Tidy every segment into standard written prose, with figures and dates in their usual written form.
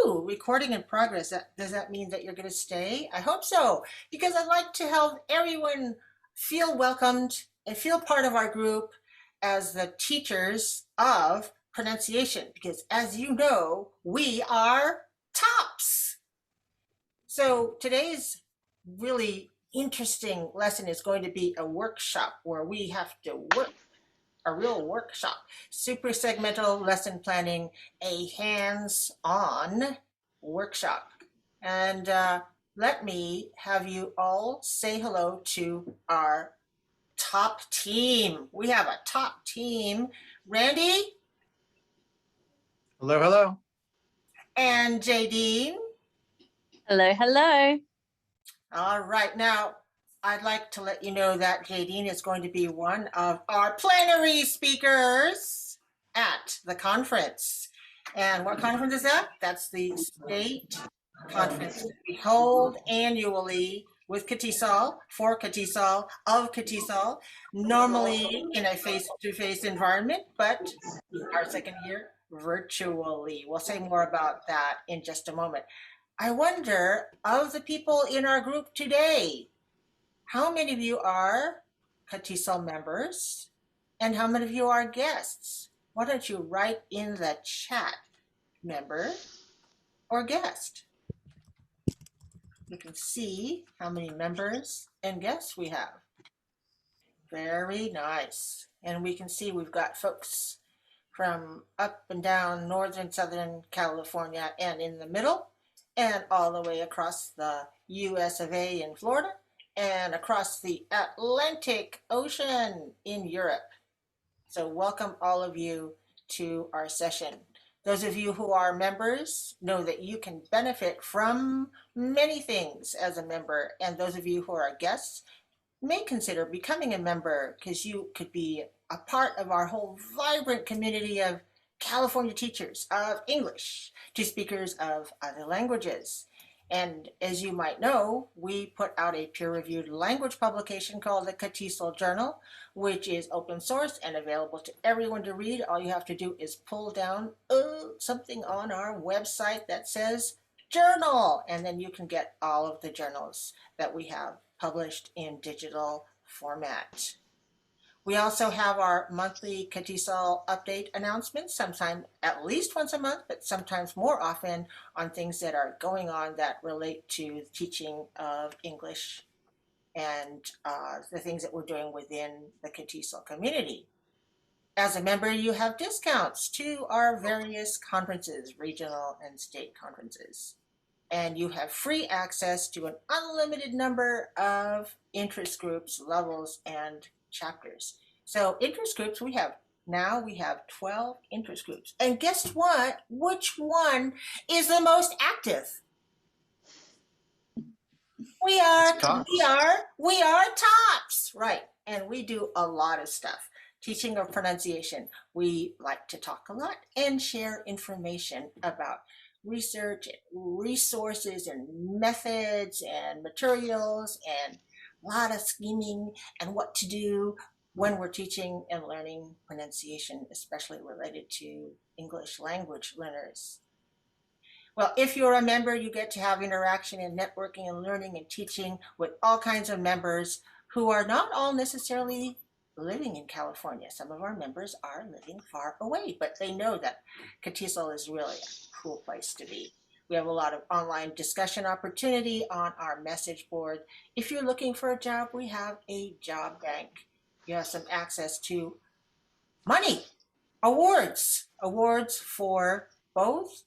Ooh, recording in progress. Does that mean that you're going to stay? I hope so, because I'd like to help everyone feel welcomed and feel part of our group as the teachers of pronunciation, because as you know, we are tops. So today's really interesting lesson is going to be a workshop where we have to work, a real workshop, super segmental lesson planning, a hands-on workshop. And let me have you all say hello to our top team. We have a top team. Randy Hello, hello. and Jadine. Hello, hello. All right, now I'd like to let you know that Jadine is going to be one of our plenary speakers at the conference. And what conference is that? That's the state conference that we hold annually with Katiesoul, for Katiesoul, of Katiesoul, normally in a face-to-face environment, but our second year virtually. We'll say more about that in just a moment. I wonder, of the people in our group today, how many of you are Katiesoul members and how many of you are guests? Why don't you write in the chat, member or guest? You can see how many members and guests we have. Very nice. And we can see we've got folks from up and down Northern, Southern California and in the middle, and all the way across the US of A in Florida, and across the Atlantic Ocean in Europe. So welcome all of you to our session. Those of you who are members know that you can benefit from many things as a member, and those of you who are guests may consider becoming a member because you could be a part of our whole vibrant community of California teachers of English to speakers of other languages. And as you might know, we put out a peer-reviewed language publication called the Katiesoul Journal, which is open source and available to everyone to read. All you have to do is pull down something on our website that says journal, and then you can get all of the journals that we have published in digital format. We also have our monthly Katiesoul update announcements, sometimes at least once a month, but sometimes more often on things that are going on that relate to teaching of English and the things that we're doing within the Katiesoul community. As a member, you have discounts to our various conferences, regional and state conferences. And you have free access to an unlimited number of interest groups, levels, and chapters. So interest groups, we have 12 interest groups. And guess what? Which one is the most active? We are tops, right? And we do a lot of stuff. Teaching of pronunciation. We like to talk a lot and share information about research and resources and methods and materials and a lot of scheming and what to do when we're teaching and learning pronunciation, especially related to English language learners. Well, if you're a member, you get to have interaction and networking and learning and teaching with all kinds of members who are not all necessarily living in California. Some of our members are living far away, but they know that Katiesoul is really a cool place to be. We have a lot of online discussion opportunity on our message board. If you're looking for a job, we have a job bank. You have some access to money, awards for both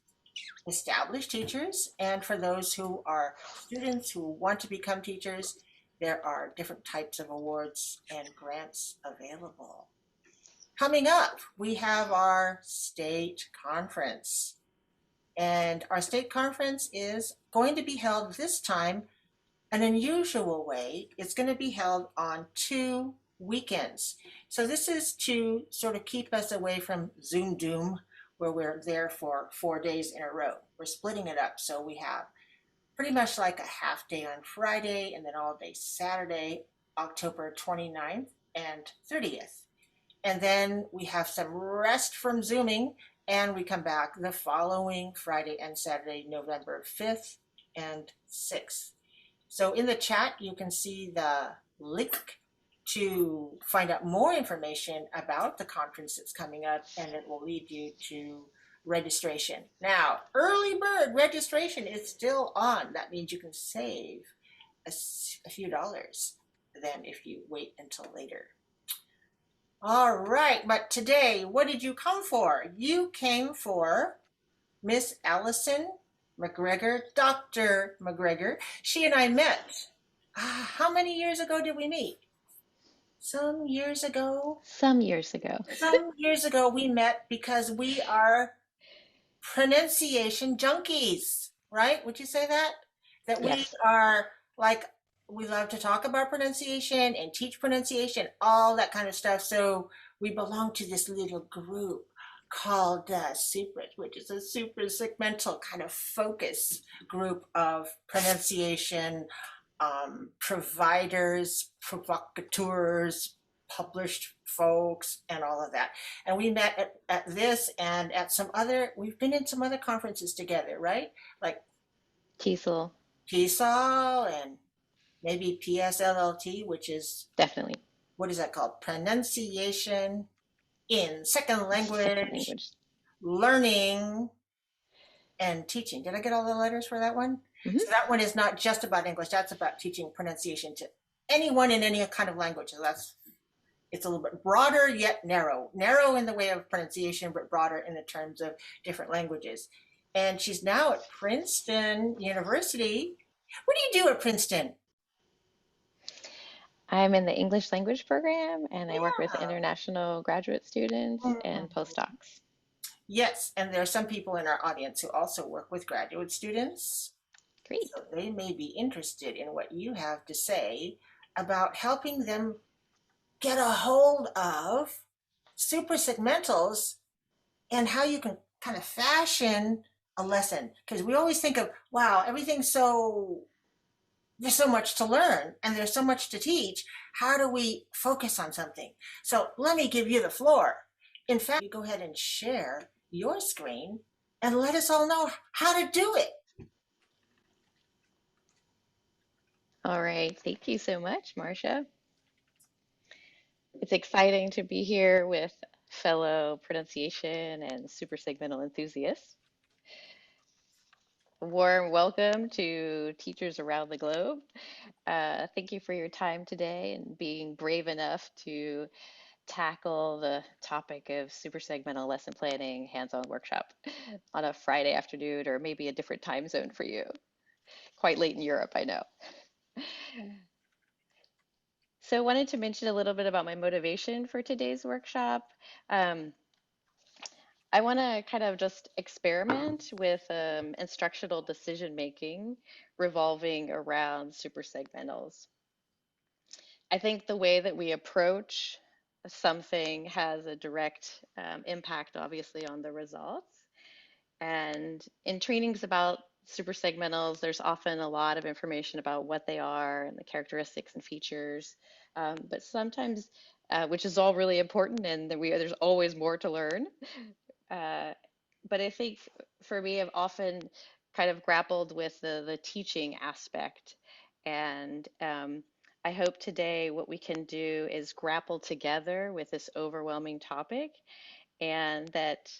established teachers and for those who are students who want to become teachers. There are different types of awards and grants available. Coming up, we have our state conference. And our state conference is going to be held this time an unusual way. It's going to be held on 2 weekends. So this is to sort of keep us away from Zoom doom, where we're there for 4 days in a row. We're splitting it up. So we have pretty much like a half day on Friday and then all day Saturday, October 29th and 30th. And then we have some rest from Zooming And we come back the following Friday and Saturday, November 5th and 6th. So in the chat, you can see the link to find out more information about the conference that's coming up, and it will lead you to registration. Now, early bird registration is still on. That means you can save a few dollars than if you wait until later. All right, but today, what did you come for? You came for Miss Alison McGregor, Dr. McGregor. She and I met. How many years ago did we meet? Some years ago. Some years ago. Some years ago we met because we are pronunciation junkies, right? Would you say that? That we Yes. are like, we love to talk about pronunciation and teach pronunciation, all that kind of stuff. So we belong to this little group called Supras, which is a suprasegmental kind of focus group of pronunciation providers, provocateurs, published folks, and all of that. And we met at this and at some other, we've been in some other conferences together, right? Like Teasel. Katiesoul and maybe PSLLT, which is, Definitely. what is that called? Pronunciation in second Second language, language. learning, and teaching. Did I get all the letters for that one? Mm-hmm. So that one is not just about English. That's about teaching pronunciation to anyone in any kind of language. So it's a little bit broader yet narrow. Narrow in the way of pronunciation, but broader in the terms of different languages. And she's now at Princeton University. What do you do at Princeton? I'm in the English language program and I work with Yeah. international graduate students and Mhm. postdocs. Yes, and there are some people in our audience who also work with graduate students. Great. So they may be interested in what you have to say about helping them get a hold of suprasegmentals and how you can kind of fashion a lesson. Because we always think of, wow, there's so much to learn and there's so much to teach. How do we focus on something? So let me give you the floor. In fact, you go ahead and share your screen and let us all know how to do it. All right. Thank you so much, Marcia. It's exciting to be here with fellow pronunciation and super segmental enthusiasts. Warm welcome to teachers around the globe. Thank you for your time today and being brave enough to tackle the topic of super segmental lesson planning hands-on workshop on a Friday afternoon or maybe a different time zone for you. Quite late in Europe, I know. So I wanted to mention a little bit about my motivation for today's workshop. Um, I want to kind of just experiment with instructional decision making revolving around super segmentals. I think the way that we approach something has a direct impact, obviously, on the results. And in trainings about super segmentals, there's often a lot of information about what they are and the characteristics and features. But sometimes, which is all really important, and there's always more to learn. Uh, but I think for me, I've often kind of grappled with the teaching aspect. And I hope today what we can do is grapple together with this overwhelming topic, and that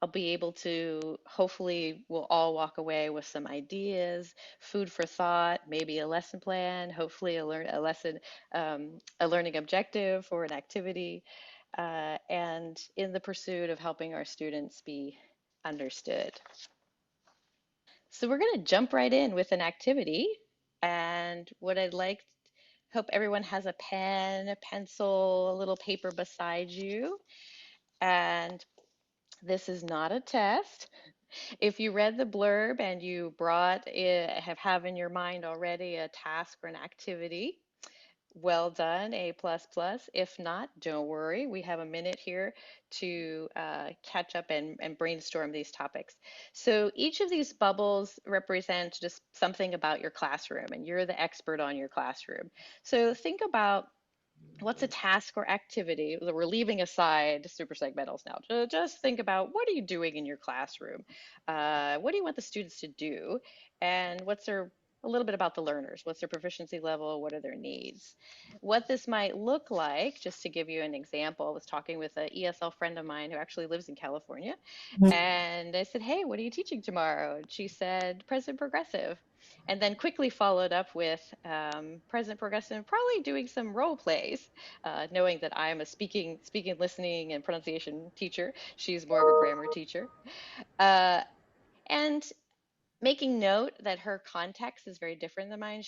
I'll be able to, hopefully, we'll all walk away with some ideas, food for thought, maybe a lesson plan, hopefully a learning objective or an activity, and in the pursuit of helping our students be understood. So we're going to jump right in with an activity. And what I'd like, hope everyone has a pen, a pencil, a little paper beside you. And this is not a test. If you read the blurb and you have in your mind already a task or an activity, well done, A++. If not, don't worry. We have a minute here to catch up and brainstorm these topics. So each of these bubbles represent just something about your classroom, and you're the expert on your classroom. So think about What's a task or activity that we're leaving aside super segmentals now? Just think about what are you doing in your classroom? What do you want the students to do? And what's their a little bit about the learners. What's their proficiency level? What are their needs? What this might look like, just to give you an example, I was talking with an ESL friend of mine who actually lives in California. And I said, hey, what are you teaching tomorrow? And she said, present progressive. And then quickly followed up with present progressive, probably doing some role plays, knowing that I'm a speaking, listening, and pronunciation teacher. She's more of a grammar teacher. Uh, and making note that her context is very different than mine.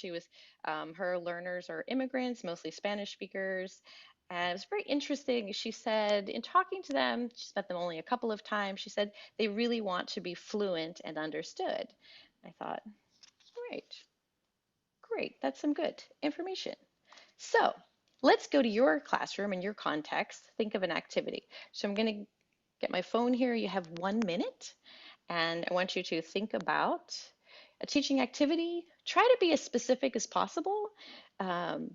Her learners are immigrants, mostly Spanish speakers. And it was very interesting. She said, in talking to them, she met them only a couple of times. She said they really want to be fluent and understood. I thought, great, great, that's some good information. So let's go to your classroom and your context. Think of an activity. So I'm going to get my phone here. You have 1 minute, and I want you to think about a teaching activity. Try to be as specific as possible, um,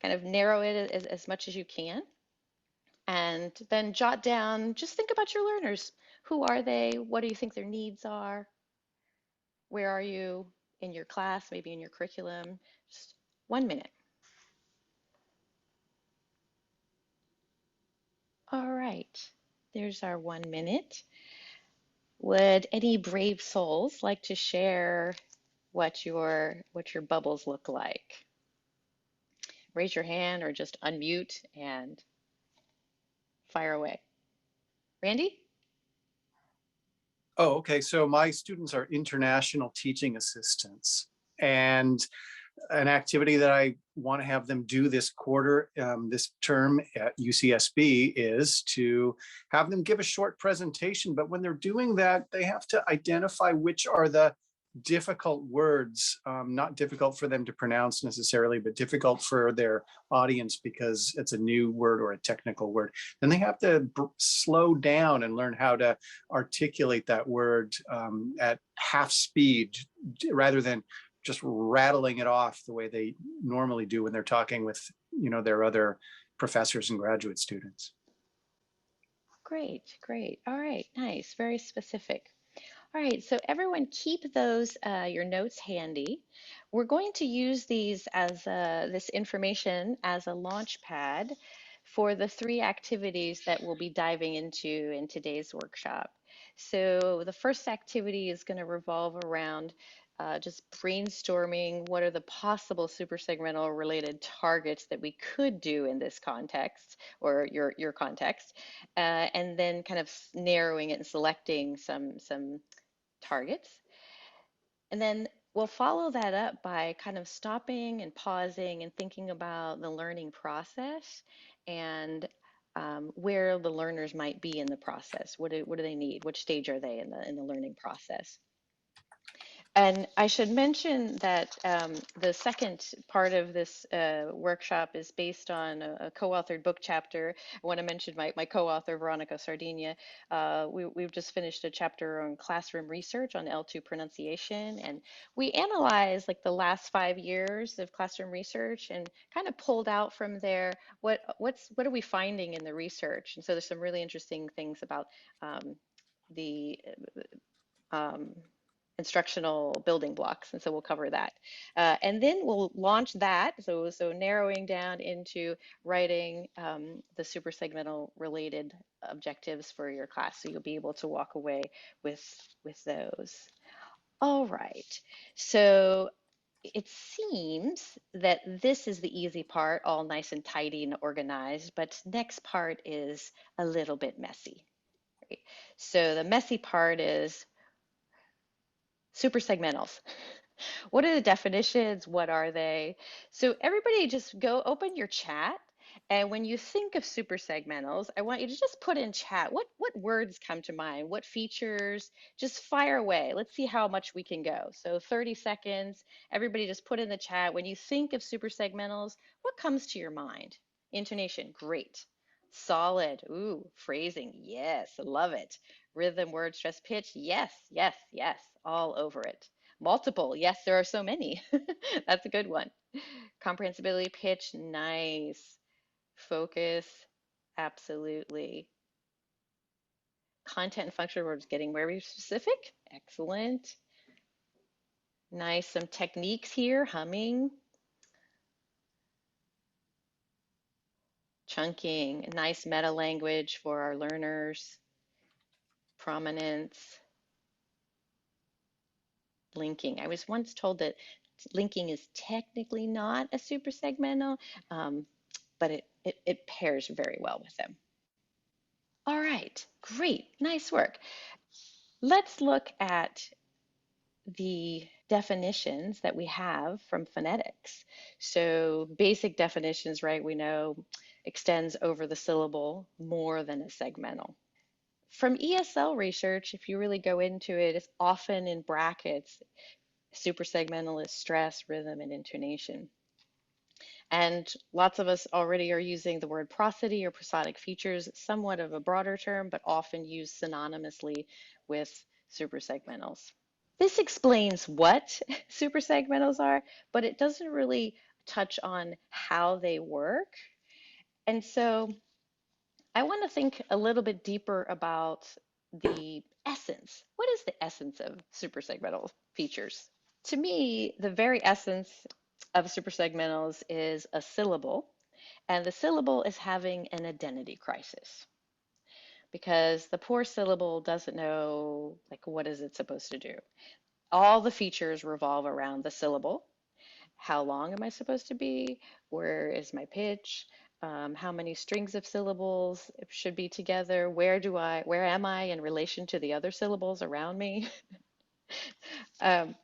kind of narrow it as much as you can, and then jot down, just think about your learners. Who are they? What do you think their needs are? Where are you in your class, maybe in your curriculum? Just 1 minute. All right, there's our 1 minute. Would any brave souls like to share what your bubbles look like? Raise your hand or just unmute and fire away. Randy? Oh, okay. So my students are international teaching assistants. And an activity that I want to have them do this quarter, this term at UCSB, is to have them give a short presentation. But when they're doing that, they have to identify which are the difficult words, not difficult for them to pronounce necessarily, but difficult for their audience because it's a new word or a technical word. Then they have to slow down and learn how to articulate that word at half speed rather than just rattling it off the way they normally do when they're talking with, their other professors and graduate students. Great, great. All right, nice, very specific. All right, so everyone keep those your notes handy. We're going to use these as this information as a launch pad for the 3 activities that we'll be diving into in today's workshop. So the first activity is going to revolve around just brainstorming what are the possible supersegmental related targets that we could do in this context or your context, and then kind of narrowing it and selecting some targets. And then we'll follow that up by kind of stopping and pausing and thinking about the learning process and where the learners might be in the process. What do they need? Which stage are they in the learning process? And I should mention that the second part of this workshop is based on a co-authored book chapter. I want to mention my co-author, Veronica Sardinia. We've just finished a chapter on classroom research on L2 pronunciation, and we analyzed like the last 5 years of classroom research and kind of pulled out from there what are we finding in the research. And so there's some really interesting things about the um, instructional building blocks, and so we'll cover that. And then we'll launch that, so narrowing down into writing the super segmental related objectives for your class, so you'll be able to walk away with those. All right, so it seems that this is the easy part, all nice and tidy and organized, but next part is a little bit messy. Right? So the messy part is super segmentals. What are the definitions? What are they? So everybody just go open your chat. And when you think of super segmentals, I want you to just put in chat what words come to mind, what features, just fire away. Let's see how much we can go. So 30 seconds, everybody just put in the chat. When you think of super segmentals, what comes to your mind? Intonation, great. Solid, ooh, phrasing, yes, love it. Rhythm, word, stress, pitch, yes, yes, yes, all over it. Multiple, yes, there are so many. That's a good one. Comprehensibility, pitch, nice. Focus, absolutely. Content and functional verbs, getting very specific, excellent. Nice, some techniques here, humming, chunking, nice meta language for our learners, prominence, linking. I was once told that linking is technically not a suprasegmental, but it pairs very well with them. All right, great, nice work. Let's look at the definitions that we have from phonetics. So basic definitions, right, we know extends over the syllable more than a segmental. From ESL research, if you really go into it, it's often in brackets. Suprasegmental is stress, rhythm, and intonation. And lots of us already are using the word prosody or prosodic features, somewhat of a broader term, but often used synonymously with suprasegmentals. This explains what suprasegmentals are, but it doesn't really touch on how they work. And so I want to think a little bit deeper about the essence. What is the essence of suprasegmental features? To me, the very essence of suprasegmentals is a syllable, and the syllable is having an identity crisis because the poor syllable doesn't know, like, what is it supposed to do? All the features revolve around the syllable. How long am I supposed to be? Where is my pitch? How many strings of syllables should be together? Where am I in relation to the other syllables around me? um,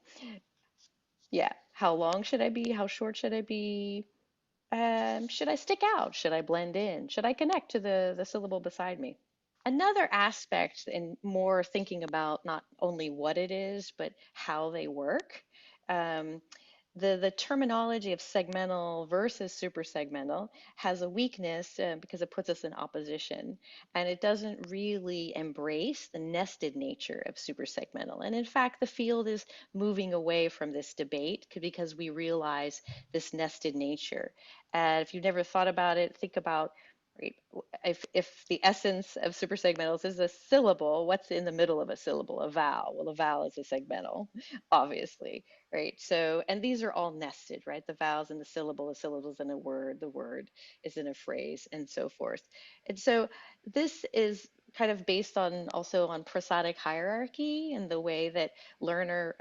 yeah, how long should I be? How short should I be? Should I stick out? Should I blend in? Should I connect to the syllable beside me? Another aspect in more thinking about not only what it is, but how they work. Um, the terminology of segmental versus suprasegmental has a weakness because it puts us in opposition and it doesn't really embrace the nested nature of suprasegmental. And in fact, the field is moving away from this debate because we realize this nested nature. And if you've never thought about it, think about right? If the essence of suprasegmentals is a syllable, what's in the middle of a syllable? A vowel. Well, a vowel is a segmental, obviously, right? So, and these are all nested, right? The vowels in the syllable's in a word, the word is in a phrase, and so forth. And so this is kind of based on also on prosodic hierarchy and the way that learner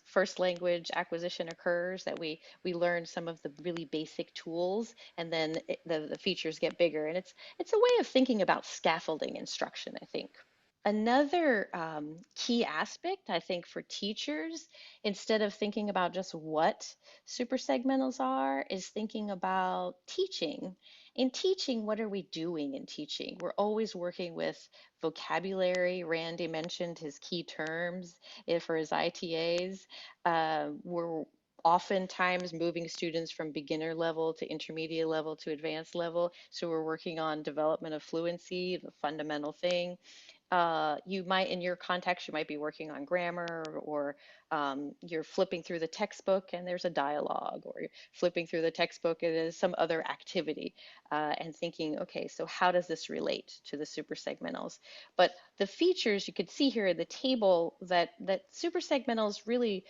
first language acquisition occurs, that we learn some of the really basic tools and then the features get bigger. And it's a way of thinking about scaffolding instruction, I think. Another key aspect, I think, for teachers, instead of thinking about just what suprasegmentals are, is thinking about teaching. In teaching, what are we doing in teaching? We're always working with vocabulary. Randy mentioned his key terms for his ITAs. We're oftentimes moving students from beginner level to intermediate level to advanced level. So we're working on development of fluency, the fundamental thing. You might, in your context, you might be working on grammar, or you're flipping through the textbook and there's a dialogue, or you're flipping through the textbook and there's some other activity, and thinking, okay, so how does this relate to the suprasegmentals? But the features you could see here in the table that suprasegmentals really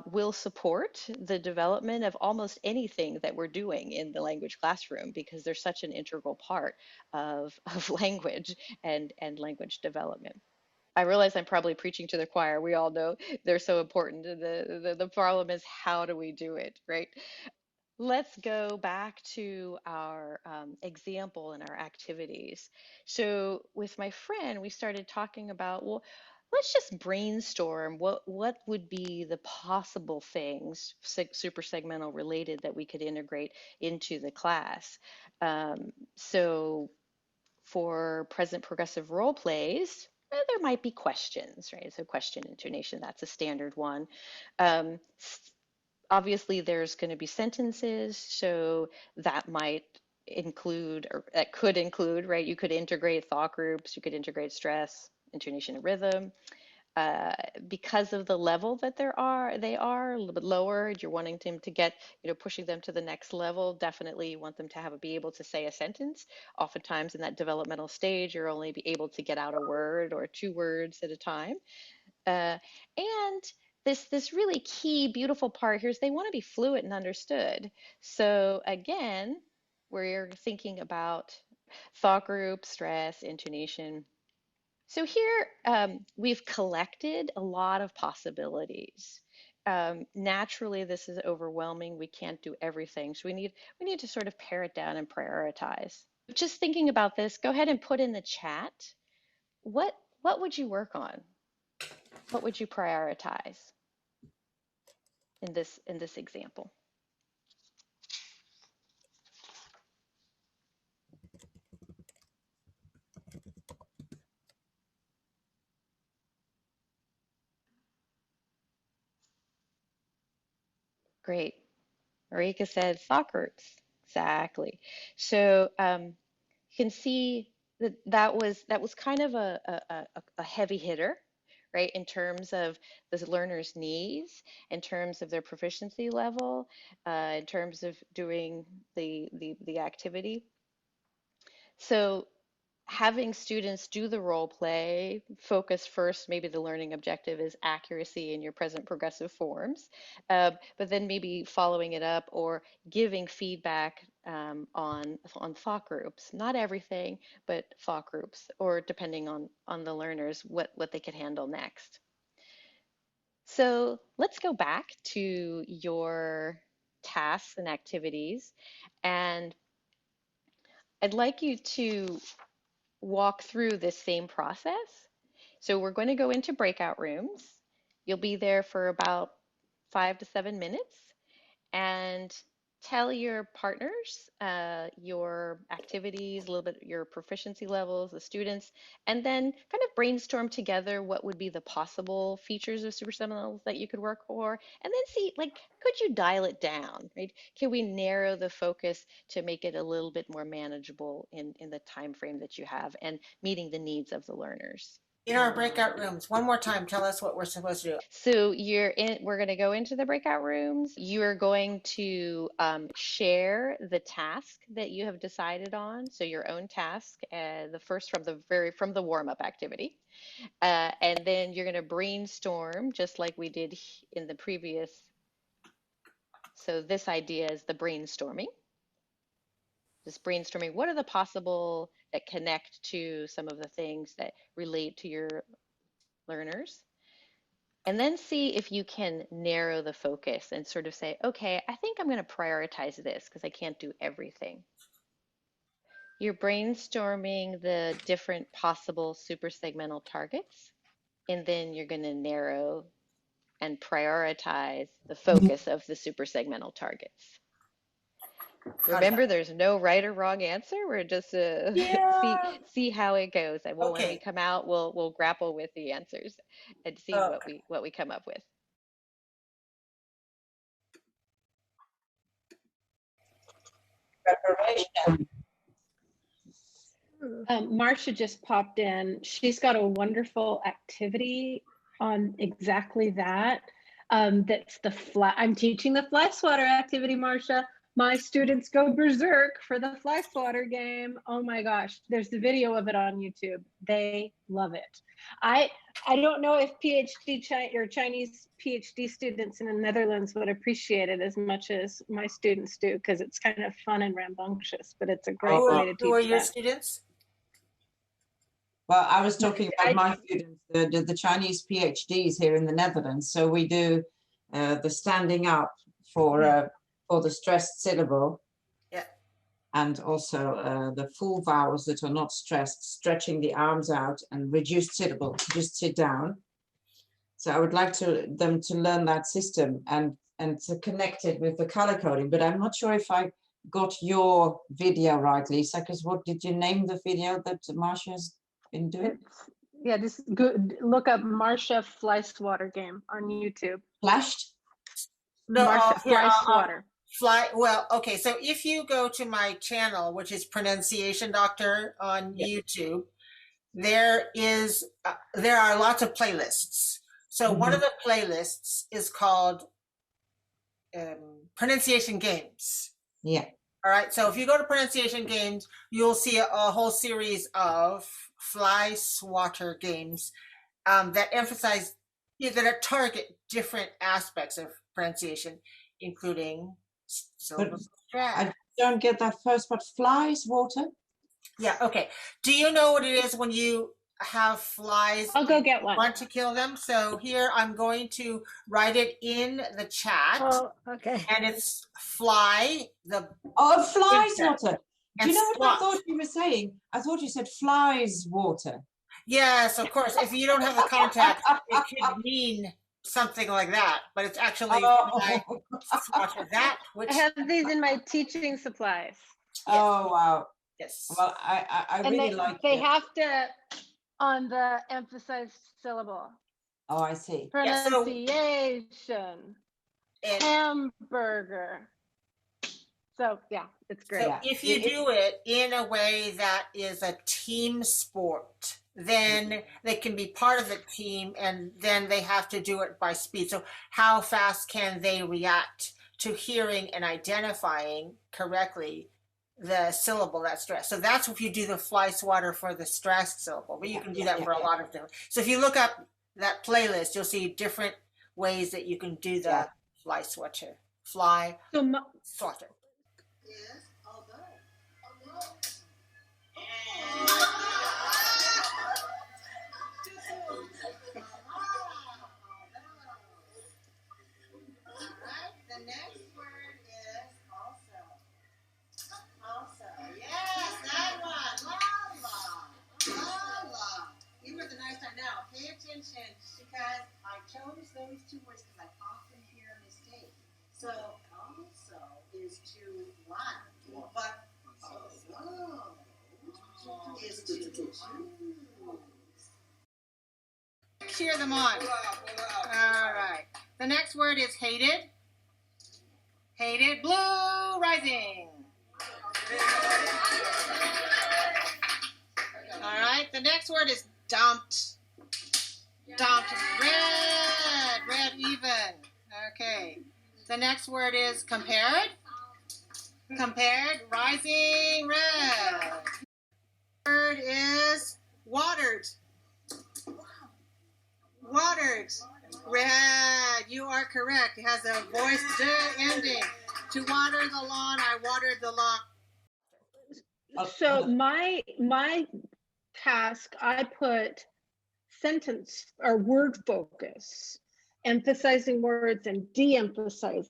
will support the development of almost anything that we're doing in the language classroom because they're such an integral part of language and language development. I realize I'm probably preaching to the choir. We all know they're so important. The problem is how do we do it, right? Let's go back to our example and our activities. So with my friend, we started talking about, well, let's just brainstorm what would be the possible things, super segmental related, that we could integrate into the class. So for present progressive role plays, there might be questions, right? So question intonation, that's a standard one. Um, Obviously, there's going to be sentences, so that might include, or that could include, right? You could integrate thought groups, you could integrate stress, intonation, and rhythm. because of the level that they are a little bit lower. You're wanting them to get, pushing them to the next level. Definitely you want them to be able to say a sentence. Oftentimes in that developmental stage, you're only be able to get out a word or 2 words at a time. And this really key, beautiful part here is they want to be fluent and understood. So again, we're thinking about thought group, stress, intonation. So here we've collected a lot of possibilities. Naturally, this is overwhelming. We can't do everything. So we need to sort of pare it down and prioritize. Just thinking about this, go ahead and put in the chat. What would you work on? What would you prioritize in this example? Great. Marika said thought groups. Exactly. So you can see that was kind of a heavy hitter, right? In terms of the learner's needs, in terms of their proficiency level, in terms of doing the activity. So having students do the role play, focus first, maybe the learning objective is accuracy in your present progressive forms, but then maybe following it up or giving feedback on thought groups. Not everything, but thought groups, or depending on the learners, what they could handle next. So let's go back to your tasks and activities, and I'd like you to walk through this same process. So we're going to go into breakout rooms. You'll be there for about 5 to 7 minutes and tell your partners your activities, a little bit your proficiency levels, the students, and then kind of brainstorm together what would be the possible features of suprasegmentals that you could work for, and then see, like, could you dial it down, right? Can we narrow the focus to make it a little bit more manageable in the time frame that you have and meeting the needs of the learners? In our breakout rooms, one more time, tell us what we're supposed to do. So we're going to go into the breakout rooms. You are going to share the task that you have decided on. So your own task, the first from the warm-up activity. And then you're going to brainstorm just like we did in the previous. So this idea is the brainstorming. Just brainstorming, what are the possible that connect to some of the things that relate to your learners? And then see if you can narrow the focus and sort of say, okay, I think I'm going to prioritize this because I can't do everything. You're brainstorming the different possible suprasegmental targets, and then you're going to narrow and prioritize the focus of the suprasegmental targets. Remember, there's no right or wrong answer. We're just see how it goes, and when we come out, we'll grapple with the answers and see what we come up with. Preparation. Marcia just popped in. She's got a wonderful activity on exactly that. That's I'm teaching the Fly Swatter activity, Marcia. My students go berserk for the Fly Swatter game. Oh my gosh, there's the video of it on YouTube. They love it. I don't know if Chinese PhD students in the Netherlands would appreciate it as much as my students do, because it's kind of fun and rambunctious, but it's a great way to teach. Who are your students? Well, I was talking about my students, the Chinese PhDs here in the Netherlands. So we do the standing up for the stressed syllable. Yeah. And also the full vowels that are not stressed, stretching the arms out, and reduced syllable, just sit down. So I would like them to learn that system and to connect it with the color coding. But I'm not sure if I got your video right, Lisa, because what did you name the video that Marcia's been doing? Just look up Marcia Fly Swatter game on YouTube. Flashed? No, Marcia Fly Swatter. Okay, so if you go to my channel, which is Pronunciation Doctor on YouTube, there are lots of playlists. So one of the playlists is called pronunciation games. Yeah. All right. So if you go to pronunciation games, you'll see a whole series of Fly Swatter games that emphasize, that target different aspects of pronunciation, including syllable stress. I don't get that first, but Fly Swatter. Yeah. Okay. Do you know what it is when you have flies? I'll go get one. Want to kill them? So here I'm going to write it in the chat. Oh, okay. And it's fly, the Oh, Fly insect. Swatter. Do And you know what swat. I thought you were saying? I thought you said flies water. Yes, of course. If you don't have the context, it could mean something like that, but it's actually fly swatter, that which I have these in my teaching supplies. Oh, wow. yes. Well, I And really they, like they it. have to, on the emphasized syllable, Oh, I see. Yeah, so- pronunciation, And hamburger. So yeah, it's great. so Yeah. if you do it in a way that is a team sport, then they can be part of the team, and then they have to do it by speed. So how fast can they react to hearing and identifying correctly the syllable that's stressed? So that's if you do the fly swatter for the stressed syllable, but you can do that for a lot of different. So if you look up that playlist, you'll see different ways that you can do the fly swatter. Fly So swatter. The next word is also. Also. Yes, that one. La. You were the nice time. Now, pay attention because I chose those two words because I often hear a mistake. So, also is to one, but also is to choose. Cheer them on. All right. The next word is hated. Hated. Blue rising. All right. The next word is dumped. Dumped. Red. Red even. Okay. The next word is compared. Compared. Rising red. Word is watered. Watered. Red. You are correct. It has a voiced ending. To water the lawn, I watered the lawn. So my task, I put sentence or word focus, emphasizing words and de-emphasizing.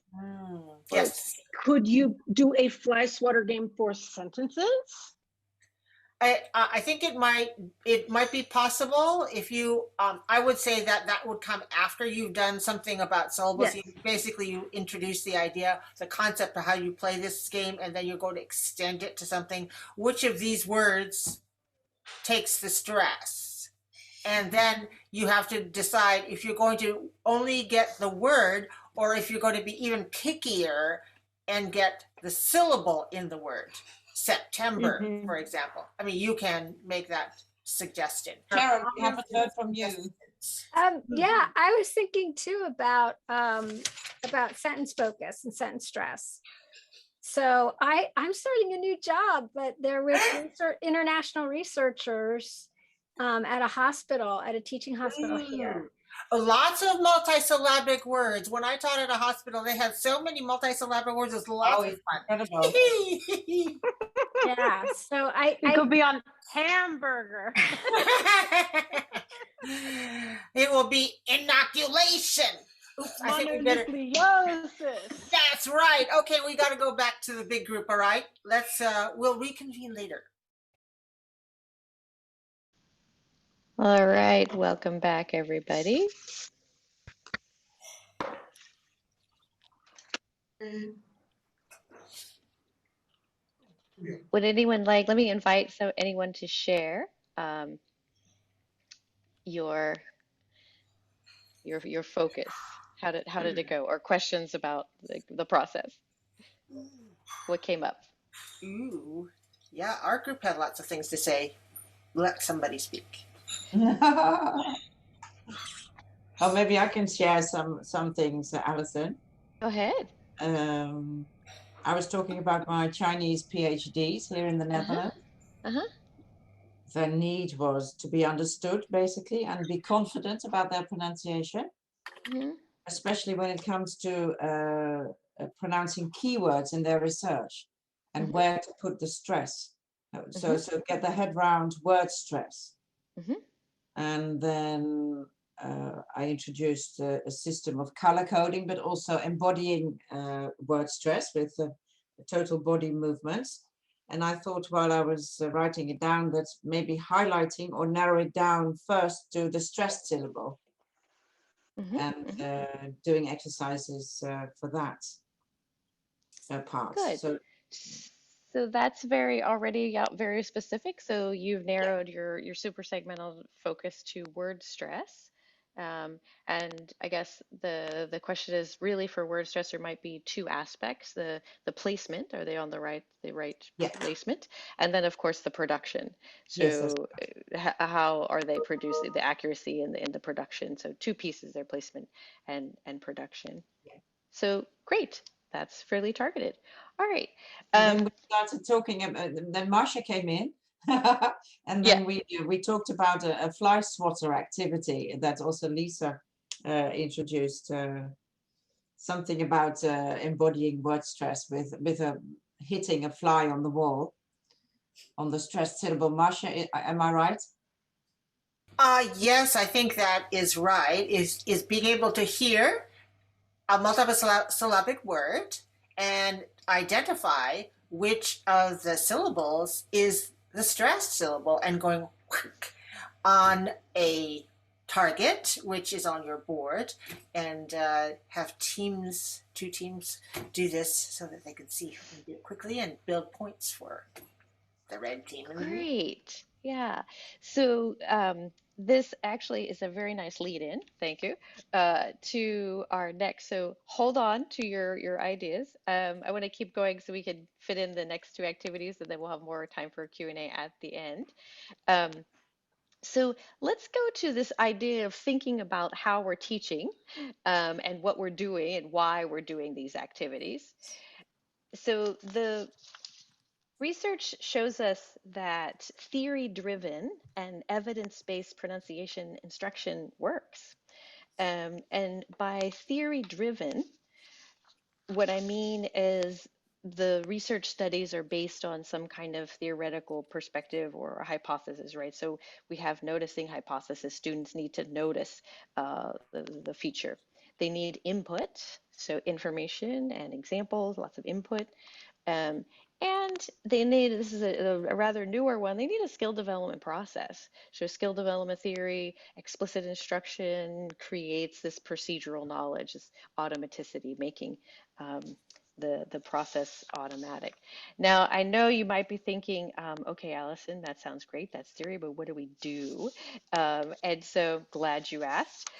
Yes. Could you do a fly swatter game for sentences? I think it might be possible if you I would say that would come after you've done something about syllables. Yes. You introduce the idea, the concept of how you play this game, and then you're going to extend it to something. Which of these words takes the stress? And then you have to decide if you're going to only get the word, or if you're going to be even pickier and get the syllable in the word. September, for example. I mean, you can make that suggestion. Sharon, we haven't heard from you. Yeah, I was thinking too about sentence focus and sentence stress. So I'm starting a new job, but there was international researchers at a hospital, at a teaching hospital here. Lots of multisyllabic words. When I taught at a hospital, they had so many multisyllabic words. It's lots of fun. Incredible. Yeah, so It could be on hamburger. It will be inoculation. Oops, I think we better. Mononucleosis. That's right. Okay, we got to go back to the big group. All right, we'll reconvene later. All right, welcome back, everybody. Would anyone let me invite anyone to share your focus. How did it go? Or questions about the process? What came up? Ooh, yeah, our group had lots of things to say. let somebody speak. Oh, maybe I can share some things, Alison. Go ahead. I was talking about my Chinese PhDs here in the Netherlands. Uh-huh. Their need was to be understood, basically, and be confident about their pronunciation, Hmm. especially when it comes to pronouncing keywords in their research and where to put the stress. So get the head round word stress. And then I introduced a system of color coding, but also embodying word stress with total body movements. And I thought while I was writing it down that maybe highlighting or narrow it down first to the stressed syllable and doing exercises for that part. Good. So that's very specific. So you've narrowed your super segmental focus to word stress. And I guess the question is really for word stress, there might be two aspects: the placement, are they on the right placement, and then of course the production. Yes, So how are they producing the accuracy in the production? So two pieces: their placement and production. So great, that's fairly targeted. All right. And then we started talking about, then Marcia came in and then we talked about a fly swatter activity that also Lisa introduced, something about embodying word stress with hitting a fly on the wall on the stressed syllable. Marcia, am I right? Yes, I think that is right. Is being able to hear a multiple syllabic word and identify which of the syllables is the stressed syllable and going on a target, which is on your board, and have two teams do this so that they can see who can do it quickly and build points for the red team. Great. Yeah. So this actually is a very nice lead in, thank you, to our next. So hold on to your ideas. I want to keep going so we can fit in the next two activities, and then we'll have more time for Q&A at the end. So let's go to this idea of thinking about how we're teaching and what we're doing and why we're doing these activities. So the research shows us that theory-driven and evidence-based pronunciation instruction works. And by theory-driven, what I mean is the research studies are based on some kind of theoretical perspective or a hypothesis, right? So we have noticing hypothesis. Students need to notice the feature. They need input, so information and examples, lots of input. Um, and they need, this is a rather newer one, they need a skill development process. So skill development theory, explicit instruction creates this procedural knowledge, this automaticity, making the process automatic. Now, I know you might be thinking, okay, Alison, that sounds great, that's theory, but what do we do? And so glad you asked.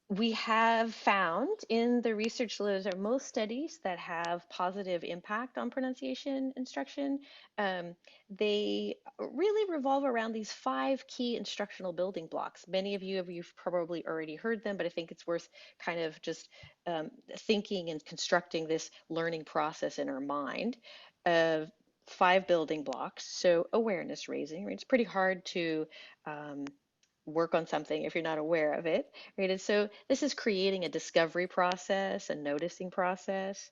We have found in the research literature, most studies that have positive impact on pronunciation instruction, they really revolve around these 5 key instructional building blocks. Many of you've probably already heard them, but I think it's worth kind of just thinking and constructing this learning process in our mind of 5 building blocks. So awareness raising, right? It's pretty hard to work on something if you're not aware of it, right? And so this is creating a discovery process, a noticing process,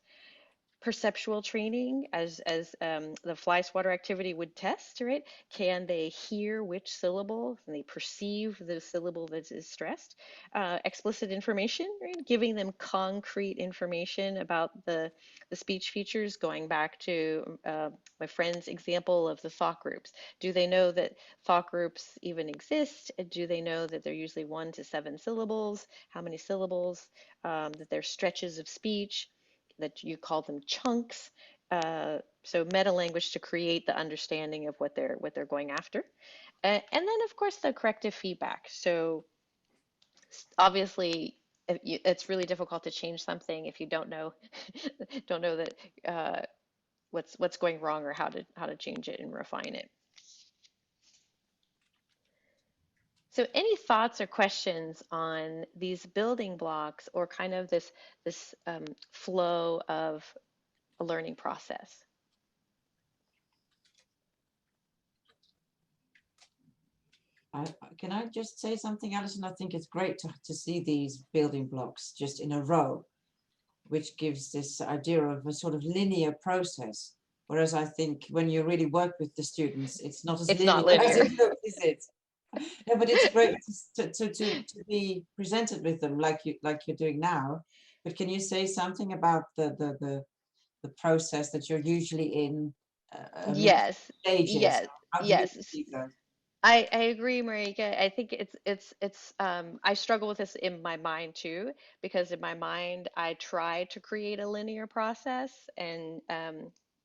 perceptual training, as the Fly Swatter activity would test, right? Can they hear which syllable? Can they perceive the syllable that is stressed? Explicit information, right? Giving them concrete information about the speech features, going back to my friend's example of the thought groups. Do they know that thought groups even exist? Do they know that they're usually 1 to 7 syllables? How many syllables? That they're stretches of speech, that you call them chunks. So meta language to create the understanding of what they're going after, and then of course the corrective feedback. So obviously, it's really difficult to change something if you don't know don't know that what's going wrong or how to change it and refine it. So any thoughts or questions on these building blocks or kind of this flow of a learning process? Can I just say something, Alison? I think it's great to see these building blocks just in a row, which gives this idea of a sort of linear process. Whereas I think when you really work with the students, it's not as It's not linear as linear. it looks, is it? No, but it's great to be presented with them like you're doing now. But can you say something about the process that you're usually in, mixed Yes, stages? yes, How do you yes. perceive that? I agree, Marika. I think it's I struggle with this in my mind too, because in my mind I try to create a linear process and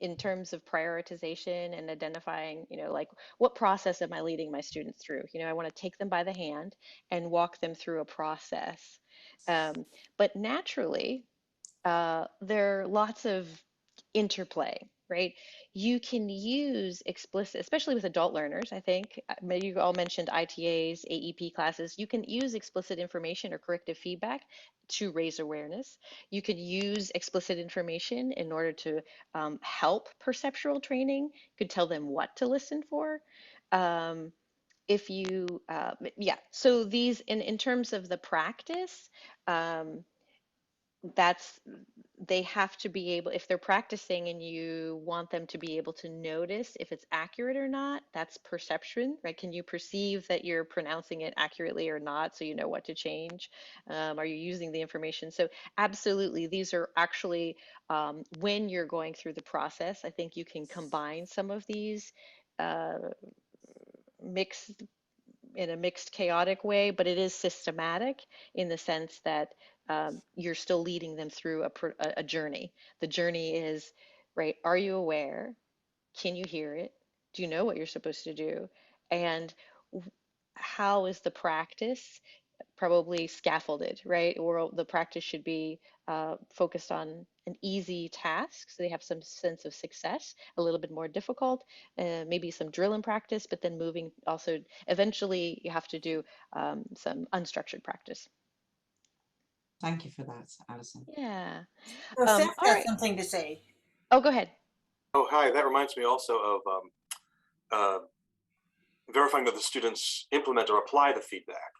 in terms of prioritization and identifying, like what process am I leading my students through? I want to take them by the hand and walk them through a process. Um, but naturally, there are lots of interplay, right? You can use explicit, especially with adult learners, I think. Maybe you all mentioned ITAs, AEP classes. You can use explicit information or corrective feedback to raise awareness. You could use explicit information in order to help perceptual training. You could tell them what to listen for. Um, if you, yeah, so these, in terms of the practice, um, that's they have to be able, if they're practicing and you want them to be able to notice if it's accurate or not, that's perception, right? Can you perceive that you're pronouncing it accurately or not, so you know what to change? Are you using the information? So absolutely, these are actually, when you're going through the process, I think you can combine some of these uh, mixed in a mixed, chaotic way, but it is systematic in the sense that you're still leading them through a journey. The journey is, right, are you aware? Can you hear it? Do you know what you're supposed to do? And how is the practice probably scaffolded, right? Or the practice should be focused on an easy task, so they have some sense of success, a little bit more difficult, maybe some drill and practice, but then moving also, eventually you have to do some unstructured practice. Thank you for that, Alison. Yeah. So Seth All has right. something to say. Oh, go ahead. Oh, hi. That reminds me also of uh, verifying that the students implement or apply the feedback.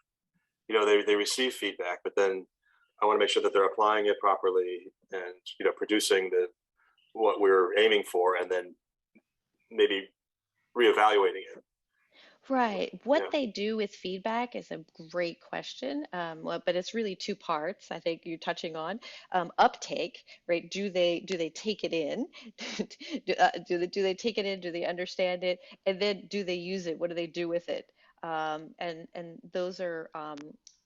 They receive feedback, but then I want to make sure that they're applying it properly and, producing what we're aiming for, and then maybe reevaluating it. Right. What Yeah. they do with feedback is a great question, but it's really two parts. I think you're touching on uptake, right? Do they take it in? Do they take it in? Do they understand it? And then do they use it? What do they do with it? And those are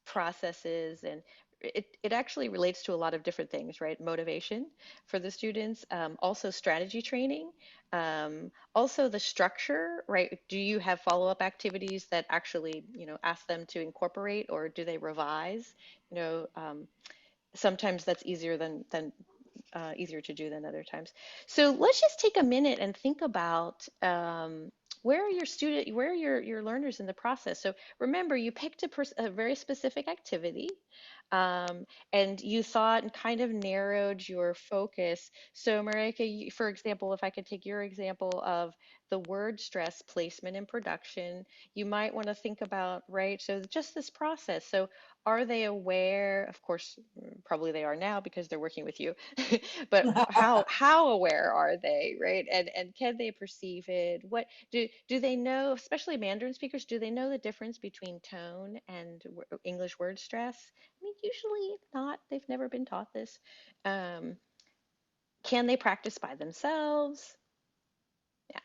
processes, and it actually relates to a lot of different things, right? Motivation for the students, also strategy training. Also the structure, right? Do you have follow-up activities that actually, ask them to incorporate, or do they revise? Sometimes that's easier to do than other times. So let's just take a minute and think about where are your learners in the process. So remember, you picked a very specific activity, and you thought and kind of narrowed your focus. So Marika, for example, if I could take your example of the word stress placement and production, you might want to think about, right? So just this process. So are they aware? Of course, probably they are now because they're working with you. But how aware are they, right? And can they perceive it? What do they know, especially Mandarin speakers, do they know the difference between tone and English word stress? I mean, usually not. They've never been taught this. Um, can they practice by themselves? Yeah.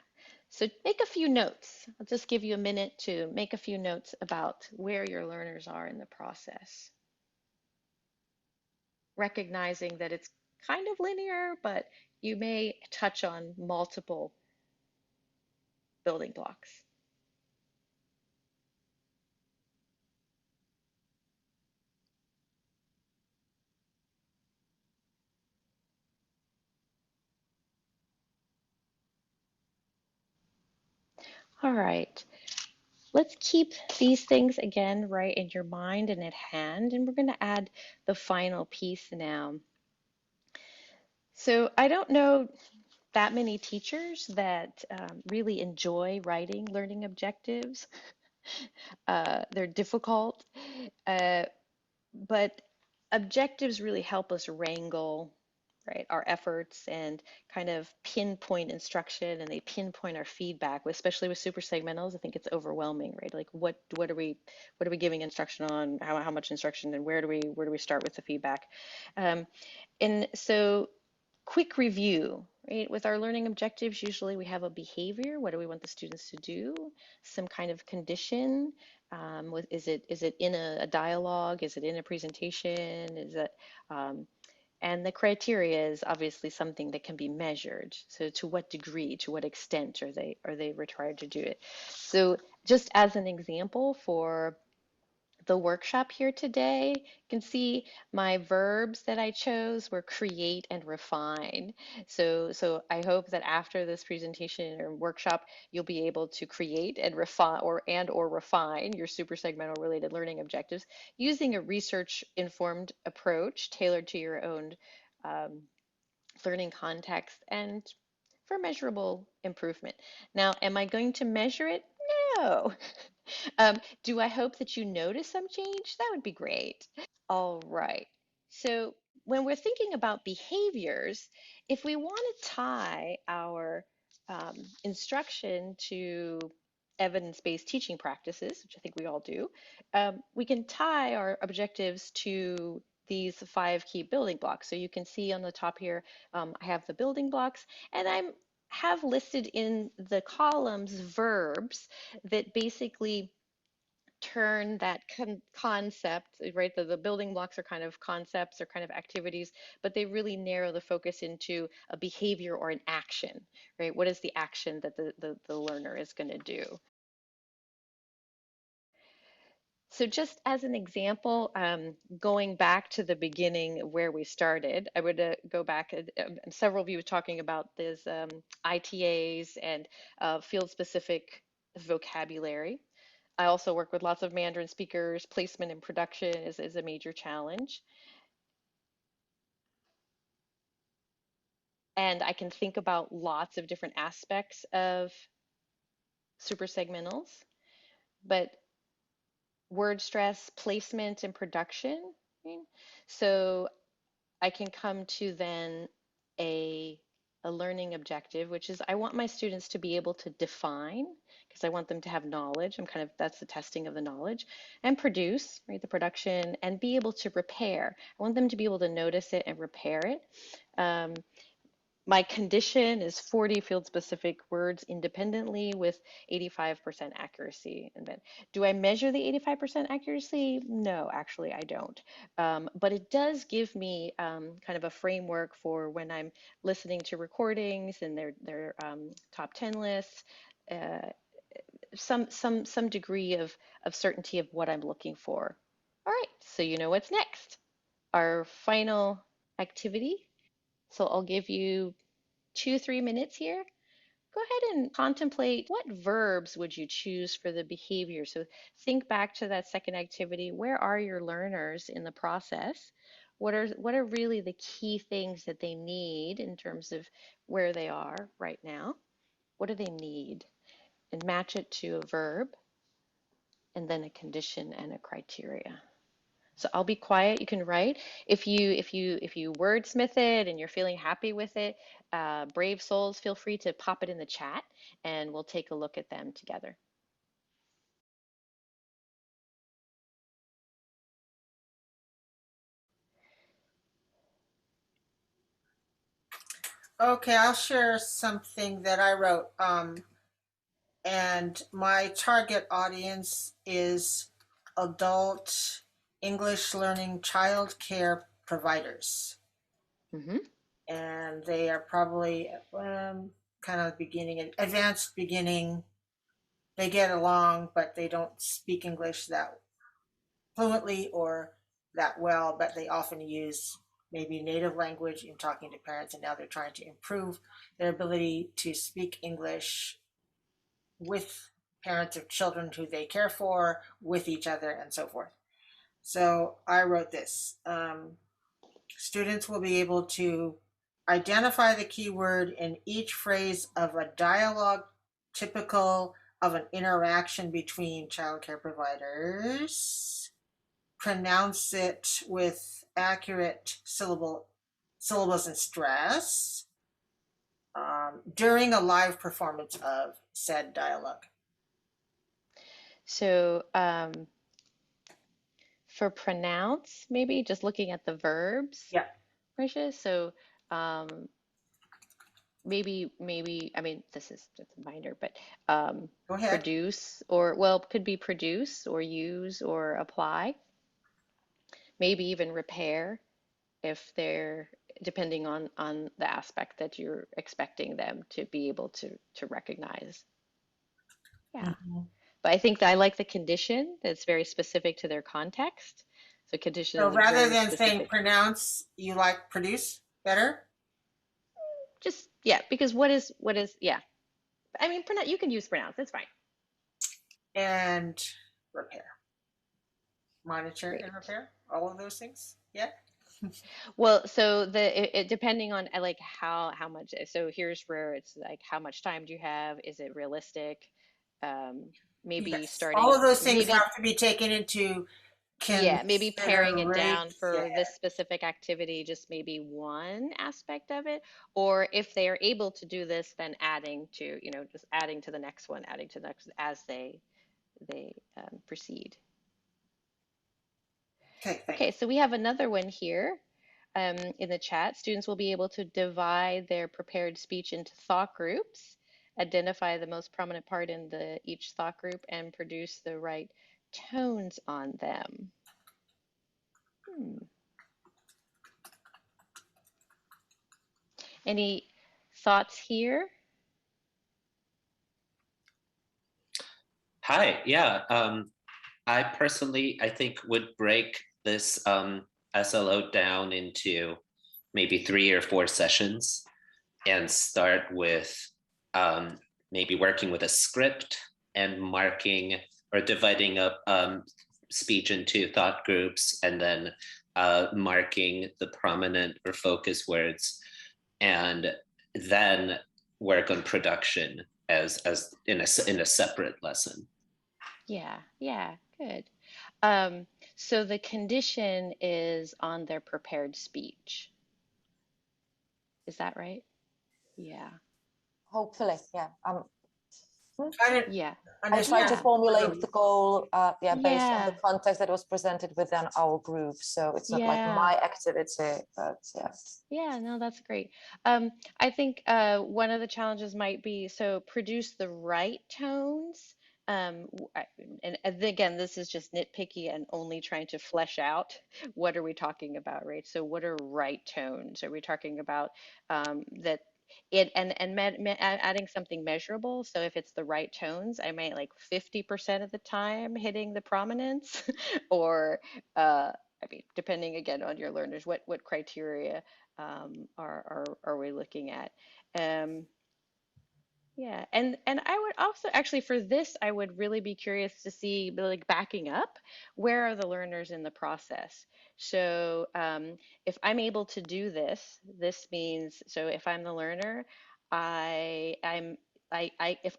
So make a few notes. I'll just give you a minute to make a few notes about where your learners are in the process, recognizing that it's kind of linear, but you may touch on multiple building blocks. All right. let's keep these things again right in your mind and at hand, and we're going to add the final piece now. So I don't know that many teachers that really enjoy writing learning objectives. They're difficult, uh, but objectives really help us wrangle, right, our efforts and kind of pinpoint instruction, and they pinpoint our feedback, especially with super segmentals. I think it's overwhelming, right? Like what are we giving instruction on? How much instruction, and where do we start with the feedback? Um, and so quick review, right? With our learning objectives, usually we have a behavior. What do we want the students to do? Some kind of condition. Is it in a dialogue? Is it in a presentation? Is it and the criteria is obviously something that can be measured. So to what degree, to what extent are they required to do it? So just as an example for the workshop here today, you can see my verbs that I chose were create and refine. So I hope that after this presentation or workshop, you'll be able to create and refine or refine your super segmental related learning objectives using a research informed approach tailored to your own um, learning context and for measurable improvement. Now, am I going to measure it? No. Do I hope that you notice some change? That would be great. All right. So when we're thinking about behaviors, if we want to tie our instruction to evidence-based teaching practices, which I think we all do, we can tie our objectives to these 5 key building blocks. So you can see on the top here, I have the building blocks, and I have listed in the columns verbs that basically turn that concept, right? The building blocks are kind of concepts or kind of activities, but they really narrow the focus into a behavior or an action, right? What is the action that the learner is going to do? So just as an example, going back to the beginning where we started, I would go back, several of you were talking about this ITAs and field-specific vocabulary. I also work with lots of Mandarin speakers. Placement in production is a major challenge. And I can think about lots of different aspects of super segmentals, but word stress, placement, and production. Right? So I can come to then a a learning objective, which is I want my students to be able to define, because I want them to have knowledge. That's the testing of the knowledge, and produce, right, the production, and be able to repair. I want them to be able to notice it and repair it. Um, my condition is 40 field-specific words independently with 85% accuracy. And then, do I measure the 85% accuracy? No, actually, I don't. But it does give me kind of a framework for when I'm listening to recordings and their top 10 lists, uh, some degree of certainty of what I'm looking for. All right, so you know what's next. Our final activity. So I'll give you 2-3 minutes here. Go ahead and contemplate what verbs would you choose for the behavior. So think back to that second activity. Where are your learners in the process? What are really the key things that they need in terms of where they are right now? What do they need? And match it to a verb and then a condition and a criteria. So I'll be quiet. You can write. If you wordsmith it and you're feeling happy with it, brave souls, feel free to pop it in the chat, and we'll take a look at them together. Okay, I'll share something that I wrote. And my target audience is adult English learning child care providers. Mm-hmm. And they are probably kind of beginning, advanced beginning. They get along, but they don't speak English that fluently or that well, but they often use maybe native language in talking to parents, and now they're trying to improve their ability to speak English with parents of children who they care for, with each other, and so forth. So I wrote this. Students will be able to identify the keyword in each phrase of a dialogue typical of an interaction between child care providers, pronounce it with accurate syllables and stress during a live performance of said dialogue. So for pronounce, maybe just looking at the verbs, Yeah. Marisha. So maybe, I mean, this is just minor, but Go ahead. produce, or, well, could be produce or use or apply. Maybe even repair if they're, depending on the aspect that you're expecting them to be able to recognize. Yeah. But I think that I like the condition that's very specific to their context. So condition So is rather very than saying specific. pronounce, you like produce better? Just, yeah, because what is, yeah. I mean, you can use pronounce, that's fine. And repair. Monitor Great. and repair, all of those things. Yeah. Well, so it depending on like how much. So here's where it's like, how much time do you have? Is it realistic? Maybe Yes. starting. All of those things maybe, have to be taken into yeah, maybe paring it down for consideration. this specific activity, just maybe one aspect of it. Or if they are able to do this, then adding to, just adding to the next one, adding to the next as they proceed. Okay. Okay, so we have another one here in the chat. Students will be able to divide their prepared speech into thought groups, identify the most prominent part in each thought group, and produce the right tones on them. Any thoughts here? Hi, yeah. I personally, I think would break this SLO down into maybe 3 or 4 sessions and start with maybe working with a script and marking or dividing up speech into thought groups, and then marking the prominent or focus words, and then work on production as in a separate lesson. Yeah, good. So the condition is on their prepared speech. Is that right? Yeah. Hopefully, yeah. Yeah. I tried to formulate the goal, based on the context that was presented within our group. So it's not like my activity, but yeah. Yeah, no, that's great. I think one of the challenges might be, so produce the right tones. And again, this is just nitpicky and only trying to flesh out what are we talking about, right? So what are right tones? Are we talking about that it and adding something measurable? So if it's the right tones, I might like 50% of the time hitting the prominence, or I mean, depending again on your learners, what criteria are we looking at? Yeah, and I would also actually, for this, I would really be curious to see, like, backing up, where are the learners in the process? So if I'm able to do this, this means, so if I'm the learner, if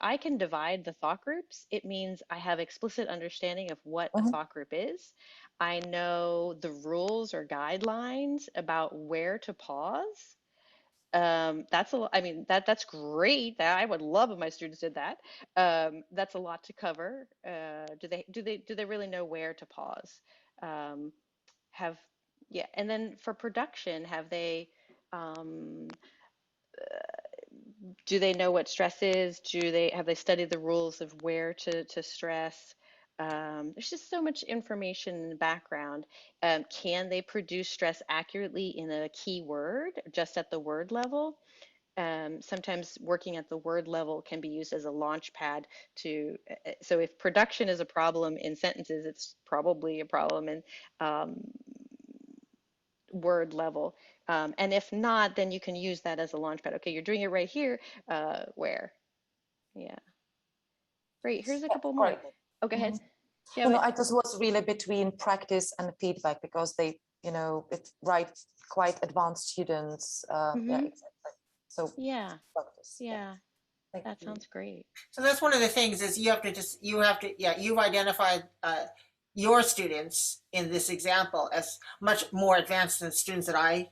I can divide the thought groups, it means I have explicit understanding of what a thought group is. I know the rules or guidelines about where to pause. I mean, that's great. I would love if my students did that. That's a lot to cover. Do they really know where to pause? Yeah, and then for production, have they do they know what stress is? Have they studied the rules of where to stress? There's just so much information in the background. Can they produce stress accurately in a key word, just at the word level? Sometimes working at the word level can be used as a launch pad to, so if production is a problem in sentences, it's probably a problem in word level. And if not, then you can use that as a launch pad. Okay, you're doing it right here. Where? Yeah. Great. Here's a Yeah, couple more. great. Oh, go ahead. Yeah, No, no, but- I just was really between practice and feedback because they, you know, it write quite advanced students. Yeah, Mhm. exactly. So Yeah, practice. yeah, Thank that you. sounds great. So that's one of the things is you've identified your students in this example as much more advanced than students that I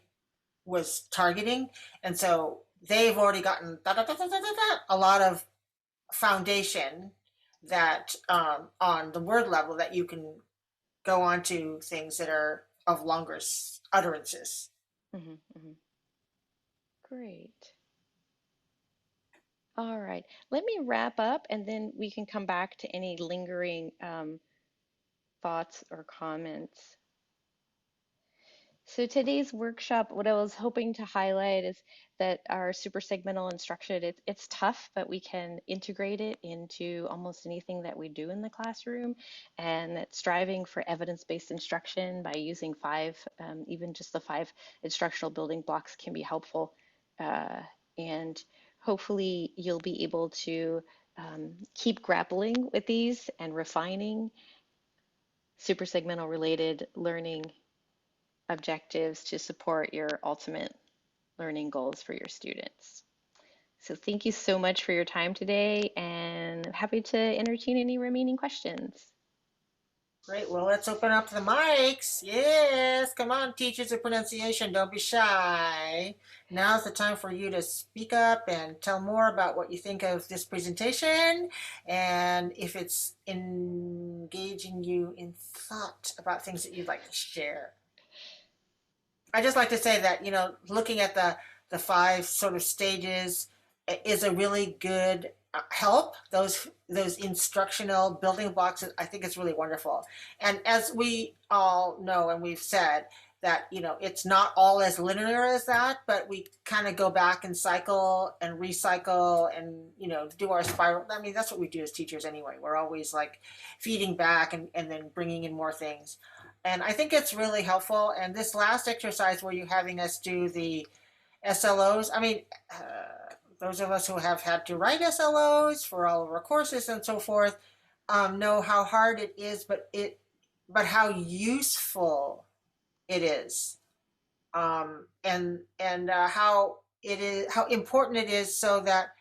was targeting. And so they've already gotten a lot of foundation that on the word level that you can go on to things that are of longer utterances. Mhm, mhm. Great. All right, let me wrap up and then we can come back to any lingering thoughts or comments. So today's workshop, what I was hoping to highlight is that our super segmental instruction, it's tough, but we can integrate it into almost anything that we do in the classroom, and that striving for evidence-based instruction by using even just the 5 instructional building blocks can be helpful. And hopefully you'll be able to keep grappling with these and refining super segmental related learning objectives to support your ultimate learning goals for your students. So thank you so much for your time today, and happy to entertain any remaining questions. Great. Well, let's open up the mics. Yes. Come on, teachers of pronunciation. Don't be shy. Now's the time for you to speak up and tell more about what you think of this presentation and if it's engaging you in thought about things that you'd like to share. I just like to say that, looking at the 5 sort of stages is a really good help. Those instructional building blocks, I think it's really wonderful. And as we all know, and we've said that, it's not all as linear as that, but we kind of go back and cycle and recycle and, do our spiral. I mean, that's what we do as teachers anyway. We're always like feeding back and then bringing in more things. And I think it's really helpful. And this last exercise where you're having us do the SLOs, I mean, those of us who have had to write SLOs for all of our courses and so forth know how hard it is, but how useful it is, and how important it is, so that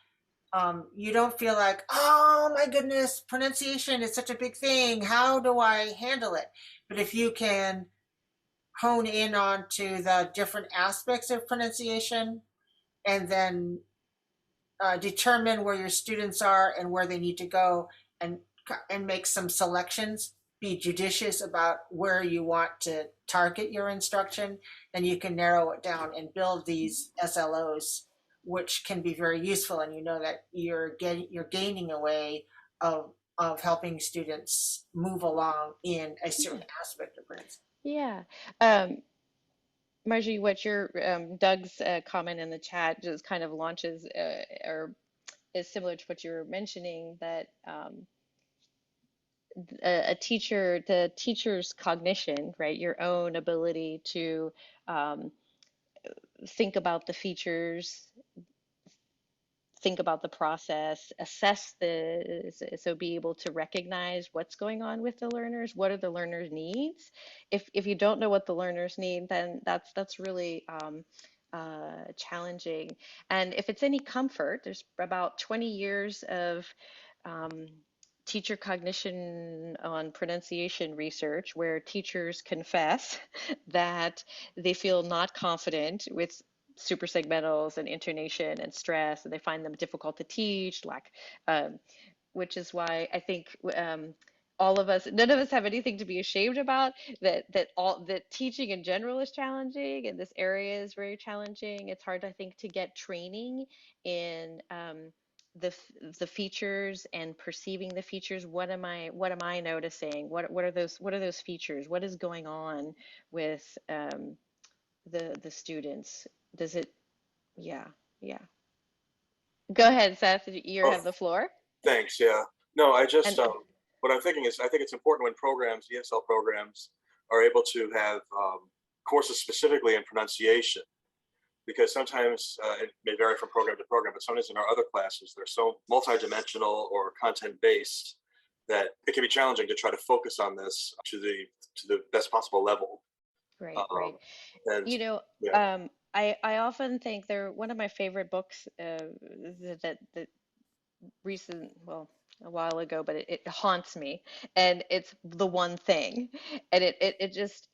you don't feel like, oh my goodness, pronunciation is such a big thing. How do I handle it? But if you can hone in onto the different aspects of pronunciation and then determine where your students are and where they need to go, and make some selections, be judicious about where you want to target your instruction, then you can narrow it down and build these SLOs, which can be very useful. And that you're gaining a way of helping students move along in a certain aspect of pronunciation. Yeah. Marjorie, what your Doug's comment in the chat just kind of launches or is similar to what you were mentioning, that the teacher's cognition, right, your own ability to think about the features, think about the process, assess so be able to recognize what's going on with the learners, what are the learners' needs. If you don't know what the learners need, then that's really challenging. And if it's any comfort, there's about 20 years of teacher cognition on pronunciation research where teachers confess that they feel not confident with super segmentals and intonation and stress, and they find them difficult to teach, which is why I think all of us, none of us have anything to be ashamed about, that teaching in general is challenging and this area is very challenging. It's hard, I think, to get training in the features and perceiving the features. What am I noticing? What are those features? What is going on with the students? Does it, yeah. Go ahead, Seth, you have the floor. Thanks. Yeah. No, I just, And- what I'm thinking is, I think it's important when programs, ESL programs, are able to have courses specifically in pronunciation, because sometimes it may vary from program to program, but sometimes in our other classes, they're so multidimensional or content-based that it can be challenging to try to focus on this to the best possible level. Right, right. And You know, yeah, I often think they're one of my favorite books that recent, well, a while ago, but it haunts me, and it's The One Thing, and it just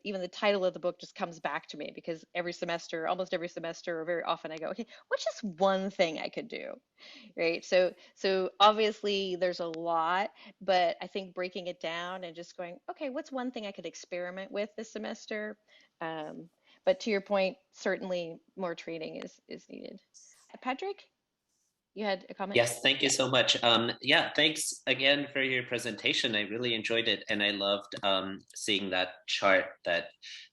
even the title of the book just comes back to me because every semester, almost every semester, or very often, I go, okay, what's just one thing I could do, right? So obviously there's a lot, but I think breaking it down and just going, okay, what's one thing I could experiment with this semester? Um, but to your point, certainly more training is needed. Patrick? You had a comment? Yes, thank you Yeah. so much. Yeah, thanks again for your presentation. I really enjoyed it, and I loved seeing that chart that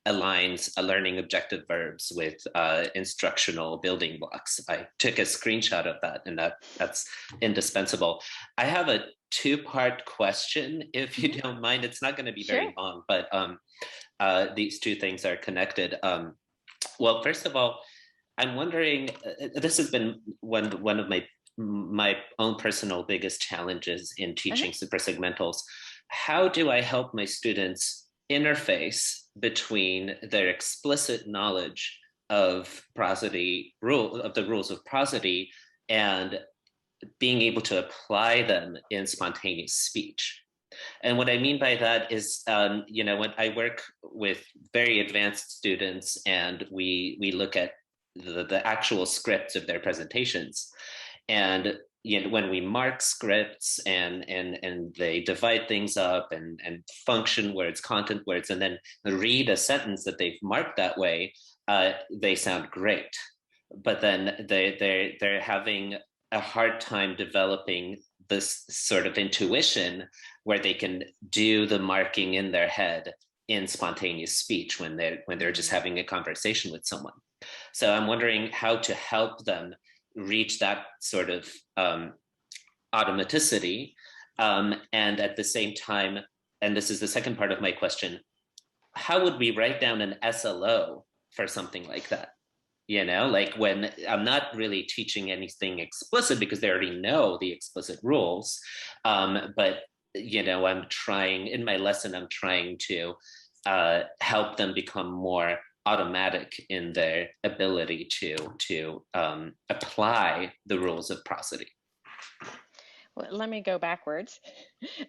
aligns learning objective verbs with instructional building blocks. I took a screenshot of that, and that's indispensable. I have a two-part question, if you don't mind. It's not going to be Sure. very long, but these two things are connected. Well, first of all, I'm wondering, this has been one of my own personal biggest challenges in teaching suprasegmentals. How do I help my students interface between their explicit knowledge of prosody of the rules of prosody and being able to apply them in spontaneous speech? And what I mean by that is, when I work with very advanced students and we look at the actual scripts of their presentations, and when we mark scripts and they divide things up and function words, content words, and then read a sentence that they've marked that way, they sound great. But then they're having a hard time developing this sort of intuition where they can do the marking in their head in spontaneous speech when they're just having a conversation with someone. So I'm wondering how to help them reach that sort of automaticity, and at the same time, and this is the second part of my question, how would we write down an SLO for something like that? Like when I'm not really teaching anything explicit because they already know the explicit rules, but I'm trying in my lesson, I'm trying to help them become more automatic in their ability to apply the rules of prosody. Well, let me go backwards.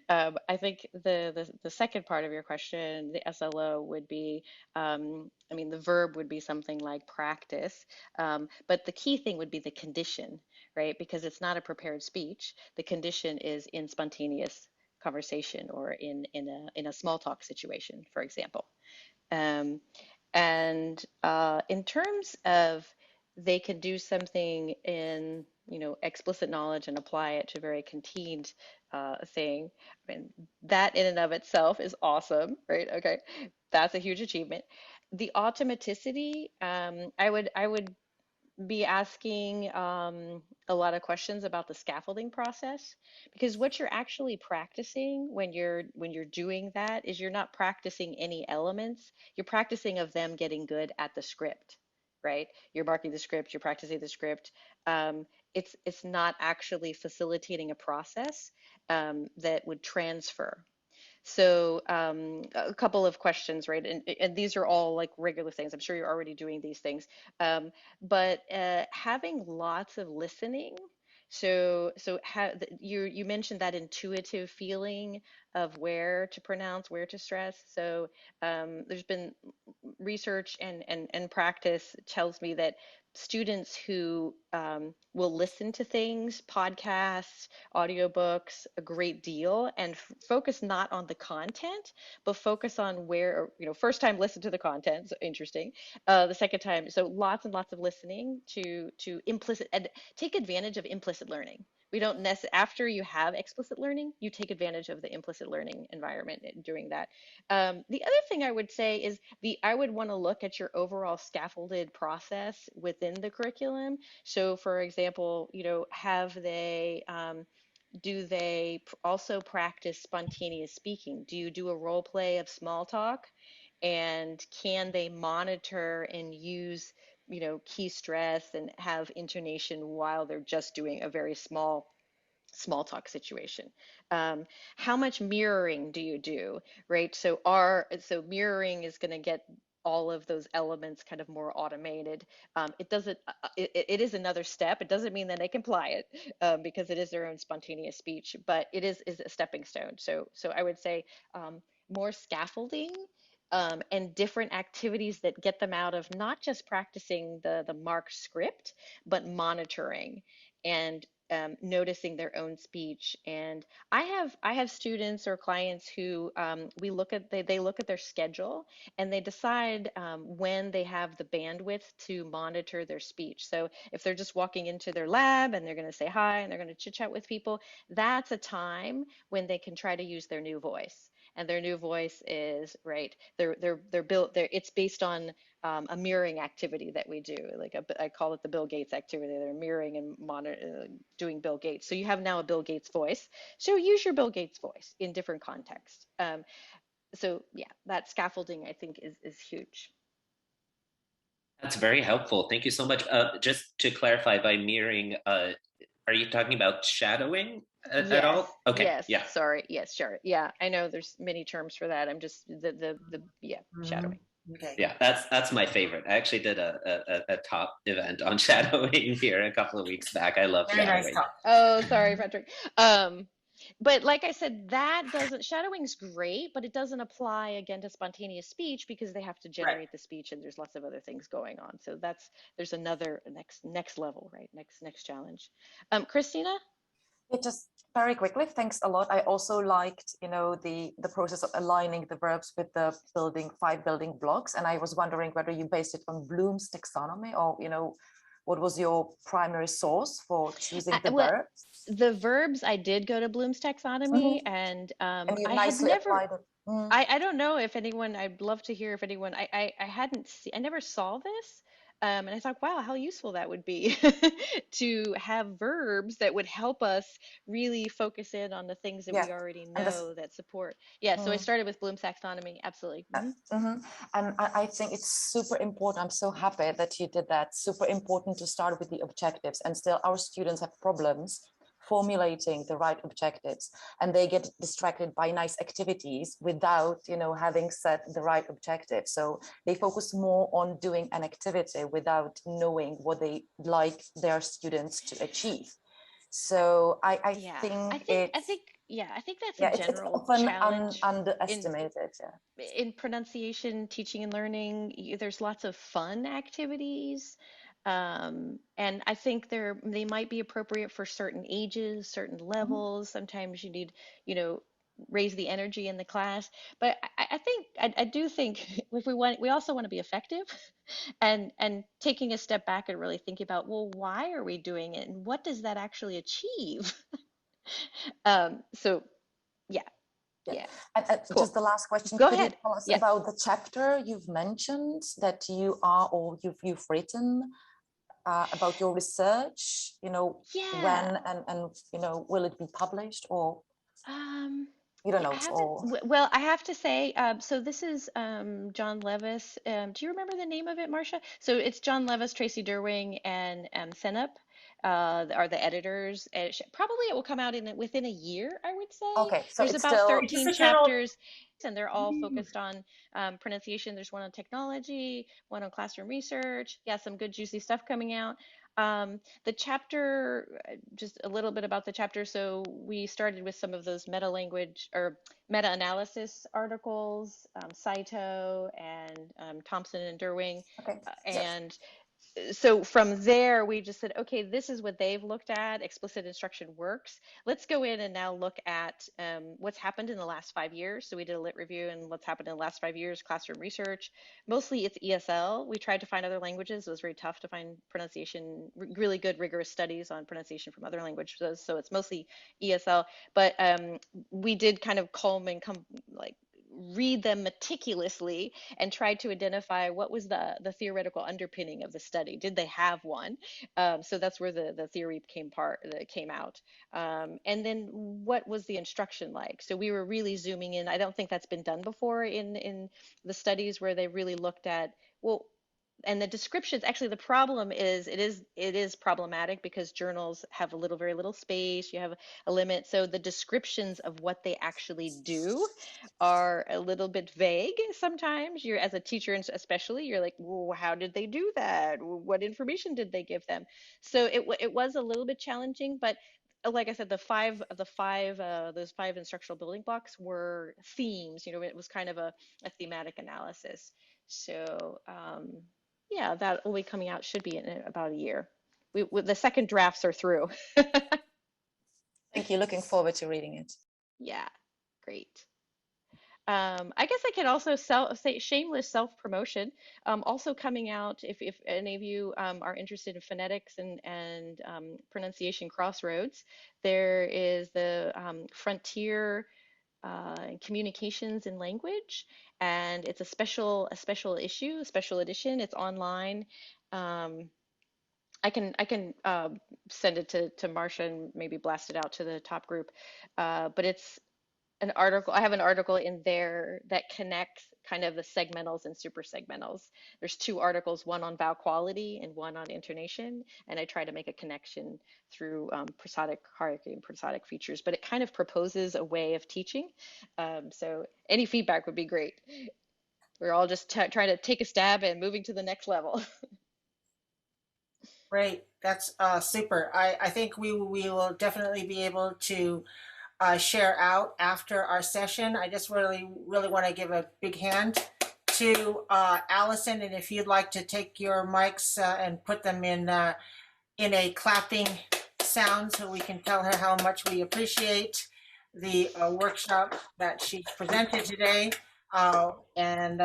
I think the second part of your question, the SLO would be, the verb would be something like practice, but the key thing would be the condition, right? Because it's not a prepared speech. The condition is in spontaneous conversation or in a small talk situation, for example. And in terms of they can do something in explicit knowledge and apply it to a very contained thing. I mean, that in and of itself is awesome, right? Okay, that's a huge achievement. The automaticity, I would be asking a lot of questions about the scaffolding process, because what you're actually practicing when you're doing that is you're not practicing any elements, you're practicing of them getting good at the script, right? You're marking the script, you're practicing the script. It's not actually facilitating a process that would transfer. So a couple of questions, right? And these are all like regular things. I'm sure you're already doing these things. But having lots of listening. You mentioned that intuitive feeling of where to pronounce, where to stress. So there's been research and practice tells me that students who will listen to things, podcasts, audiobooks, a great deal, and focus not on the content, but focus on where, first time listen to the content, so interesting. The second time, so lots and lots of listening to implicit, and take advantage of implicit learning. We don't after you have explicit learning, you take advantage of the implicit learning environment doing that. The other thing I would say is I would want to look at your overall scaffolded process within the curriculum. So for example, have they, do they also practice spontaneous speaking? Do you do a role play of small talk? And can they monitor and use key stress and have intonation while they're just doing a very small talk situation. How much mirroring do you do, right? So mirroring is going to get all of those elements kind of more automated. It doesn't, it is another step. It doesn't mean that they can apply it because it is their own spontaneous speech, but it is a stepping stone. So I would say more scaffolding and different activities that get them out of not just practicing the marked script, but monitoring and noticing their own speech. And I have students or clients who we look at they look at their schedule and they decide when they have the bandwidth to monitor their speech. So if they're just walking into their lab and they're going to say hi and they're going to chit chat with people, that's a time when they can try to use their new voice. And their new voice is right. They're built. It's based on a mirroring activity that we do. I call it the Bill Gates activity. They're mirroring and doing Bill Gates. So you have now a Bill Gates voice. So use your Bill Gates voice in different contexts. So yeah, that scaffolding I think is huge. That's very helpful. Thank you so much. Just to clarify, by mirroring, are you talking about shadowing at all? Okay. Yes. Yeah. Sorry. Yes. Sure. Yeah. I know there's many terms for that. I'm just shadowing. Okay. Yeah, that's my favorite. I actually did a top event on shadowing here a couple of weeks back. I love Very nice shadowing. talk. Oh, sorry, Patrick. But like I said, shadowing's great, but it doesn't apply again to spontaneous speech because they have to generate the speech and there's lots of other things going on. So there's another next level, right? Next challenge. Christina? Yeah, just very quickly, thanks a lot. I also liked, the process of aligning the verbs with the five building blocks. And I was wondering whether you based it on Bloom's taxonomy or, what was your primary source for choosing the verbs? The verbs, I did go to Bloom's taxonomy and you I nicely had never, applied it. I don't know if anyone, I'd love to hear if anyone, I never saw this. And I thought, wow, how useful that would be to have verbs that would help us really focus in on the things that we already know that support. Yeah, so I started with Bloom's taxonomy, absolutely. And I think it's super important. I'm so happy that you did that. Super important to start with the objectives. And still our students have problems formulating the right objectives, and they get distracted by nice activities without having set the right objective. So they focus more on doing an activity without knowing what they like their students to achieve. So I think that's a general it's often challenge underestimated. In pronunciation, teaching and learning. There's lots of fun activities. And I think they might be appropriate for certain ages, certain levels. Sometimes you need, raise the energy in the class. But I do think if we also want to be effective and taking a step back and really think about, well, why are we doing it and what does that actually achieve? So yeah. And Cool. just the last question. Go Could ahead. you tell us Yes. about the chapter you've mentioned that you are or you've written about your research? When and will it be published or? You don't know. Well, I have to say, so this is John Levis. Do you remember the name of it, Marcia? So it's John Levis, Tracy Derwing, and Senup are the editors. Probably it will come out within a year, I would say. Okay, so there's about 13 chapters, and they're all focused on pronunciation. There's one on technology, one on classroom research. Yeah, some good juicy stuff coming out. The chapter, just a little bit about the chapter. So we started with some of those meta-language or meta-analysis articles, Saito and Thompson and Derwing. Okay. And so from there, we just said, okay, this is what they've looked at. Explicit instruction works. Let's go in and now look at what's happened in the last 5 years. So we did a lit review and what's happened in the last 5 years, classroom research. Mostly it's ESL. We tried to find other languages. It was very tough to find pronunciation, really good, rigorous studies on pronunciation from other languages. So it's mostly ESL. But we did kind of read them meticulously and tried to identify what was the theoretical underpinning of the study. Did they have one? So that's where the theory came out. And then what was the instruction like? So we were really zooming in. I don't think that's been done before in the studies where they really looked at, well, and the descriptions, actually the problem is it is problematic because journals have very little space. You have a limit. So the descriptions of what they actually do are a little bit vague sometimes. You're, as a teacher especially, you're like, well, how did they do that? What information did they give them? So it was a little bit challenging, but like I said, those five instructional building blocks were themes. It was kind of a thematic analysis. So yeah, that will be coming out, should be in about a year. The second drafts are through. Thank you. Looking forward to reading it. Yeah, great. I guess I could also say shameless self-promotion. Also coming out, if any of you are interested in phonetics and pronunciation crossroads, there is the Frontier Communications in Language, and it's a special issue, a special edition. It's online. I can send it to Marcia and maybe blast it out to the top group. But it's an article. I have an article in there that connects kind of the segmentals and suprasegmentals. There's 2 articles, one on vowel quality and one on intonation, and I try to make a connection through prosodic hierarchy and prosodic features. But it kind of proposes a way of teaching. So any feedback would be great. We're all just trying to take a stab at moving to the next level. Great, that's super. I think we will definitely be able to share out after our session. I just really want to give a big hand to Alison, and if you'd like to take your mics and put them in a clapping sound so we can tell her how much we appreciate the workshop that she presented today. And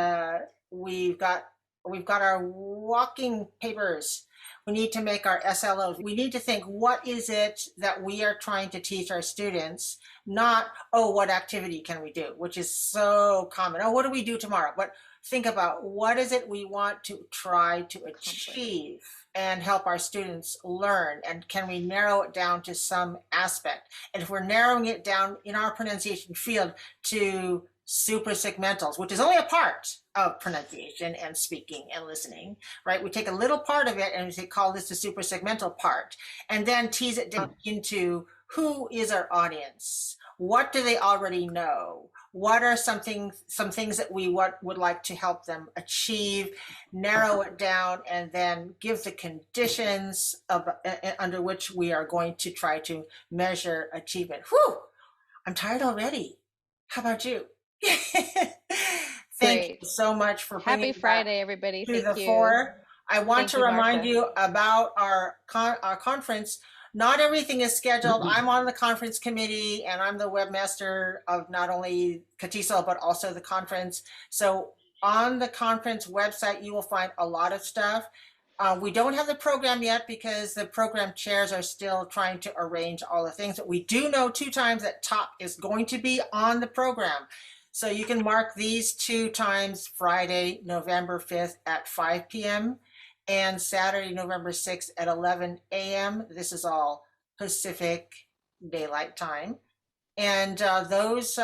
we've got our walking papers. We need to make our SLOs. We need to think, what is it that we are trying to teach our students? Not, oh, what activity can we do? Which is so common. Oh, what do we do tomorrow? But think about, what is it we want to try to achieve and help our students learn? And can we narrow it down to some aspect? And if we're narrowing it down in our pronunciation field to suprasegmentals, which is only a part of pronunciation and speaking and listening, right? We take a little part of it and we say, call this the suprasegmental part, and then tease it down into who is our audience? What do they already know? What are some things that we would like to help them achieve? Narrow it down, and then give the conditions under which we are going to try to measure achievement. Whew, I'm tired already. How about you? Thank you so much for bringing Happy Friday, everybody. to Thank the you. fore. I want Thank to you, remind Marcia. you about our conference. Not everything is scheduled. I'm on the conference committee, and I'm the webmaster of not only Katiesoul but also the conference. So on the conference website, you will find a lot of stuff. We don't have the program yet because the program chairs are still trying to arrange all the things. But we do know 2 times that TOP is going to be on the program. So you can mark these 2 times, Friday, November 5th at 5 p.m. and Saturday, November 6th at 11 a.m. This is all Pacific Daylight Time. And those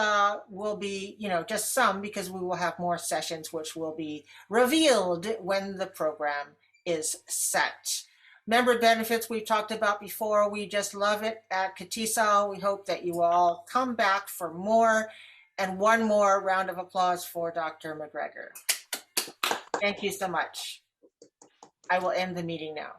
will be, just some, because we will have more sessions which will be revealed when the program is set. Member benefits we've talked about before. We just love it at Katiesoul. We hope that you will all come back for more. And one more round of applause for Dr. McGregor. Thank you so much. I will end the meeting now.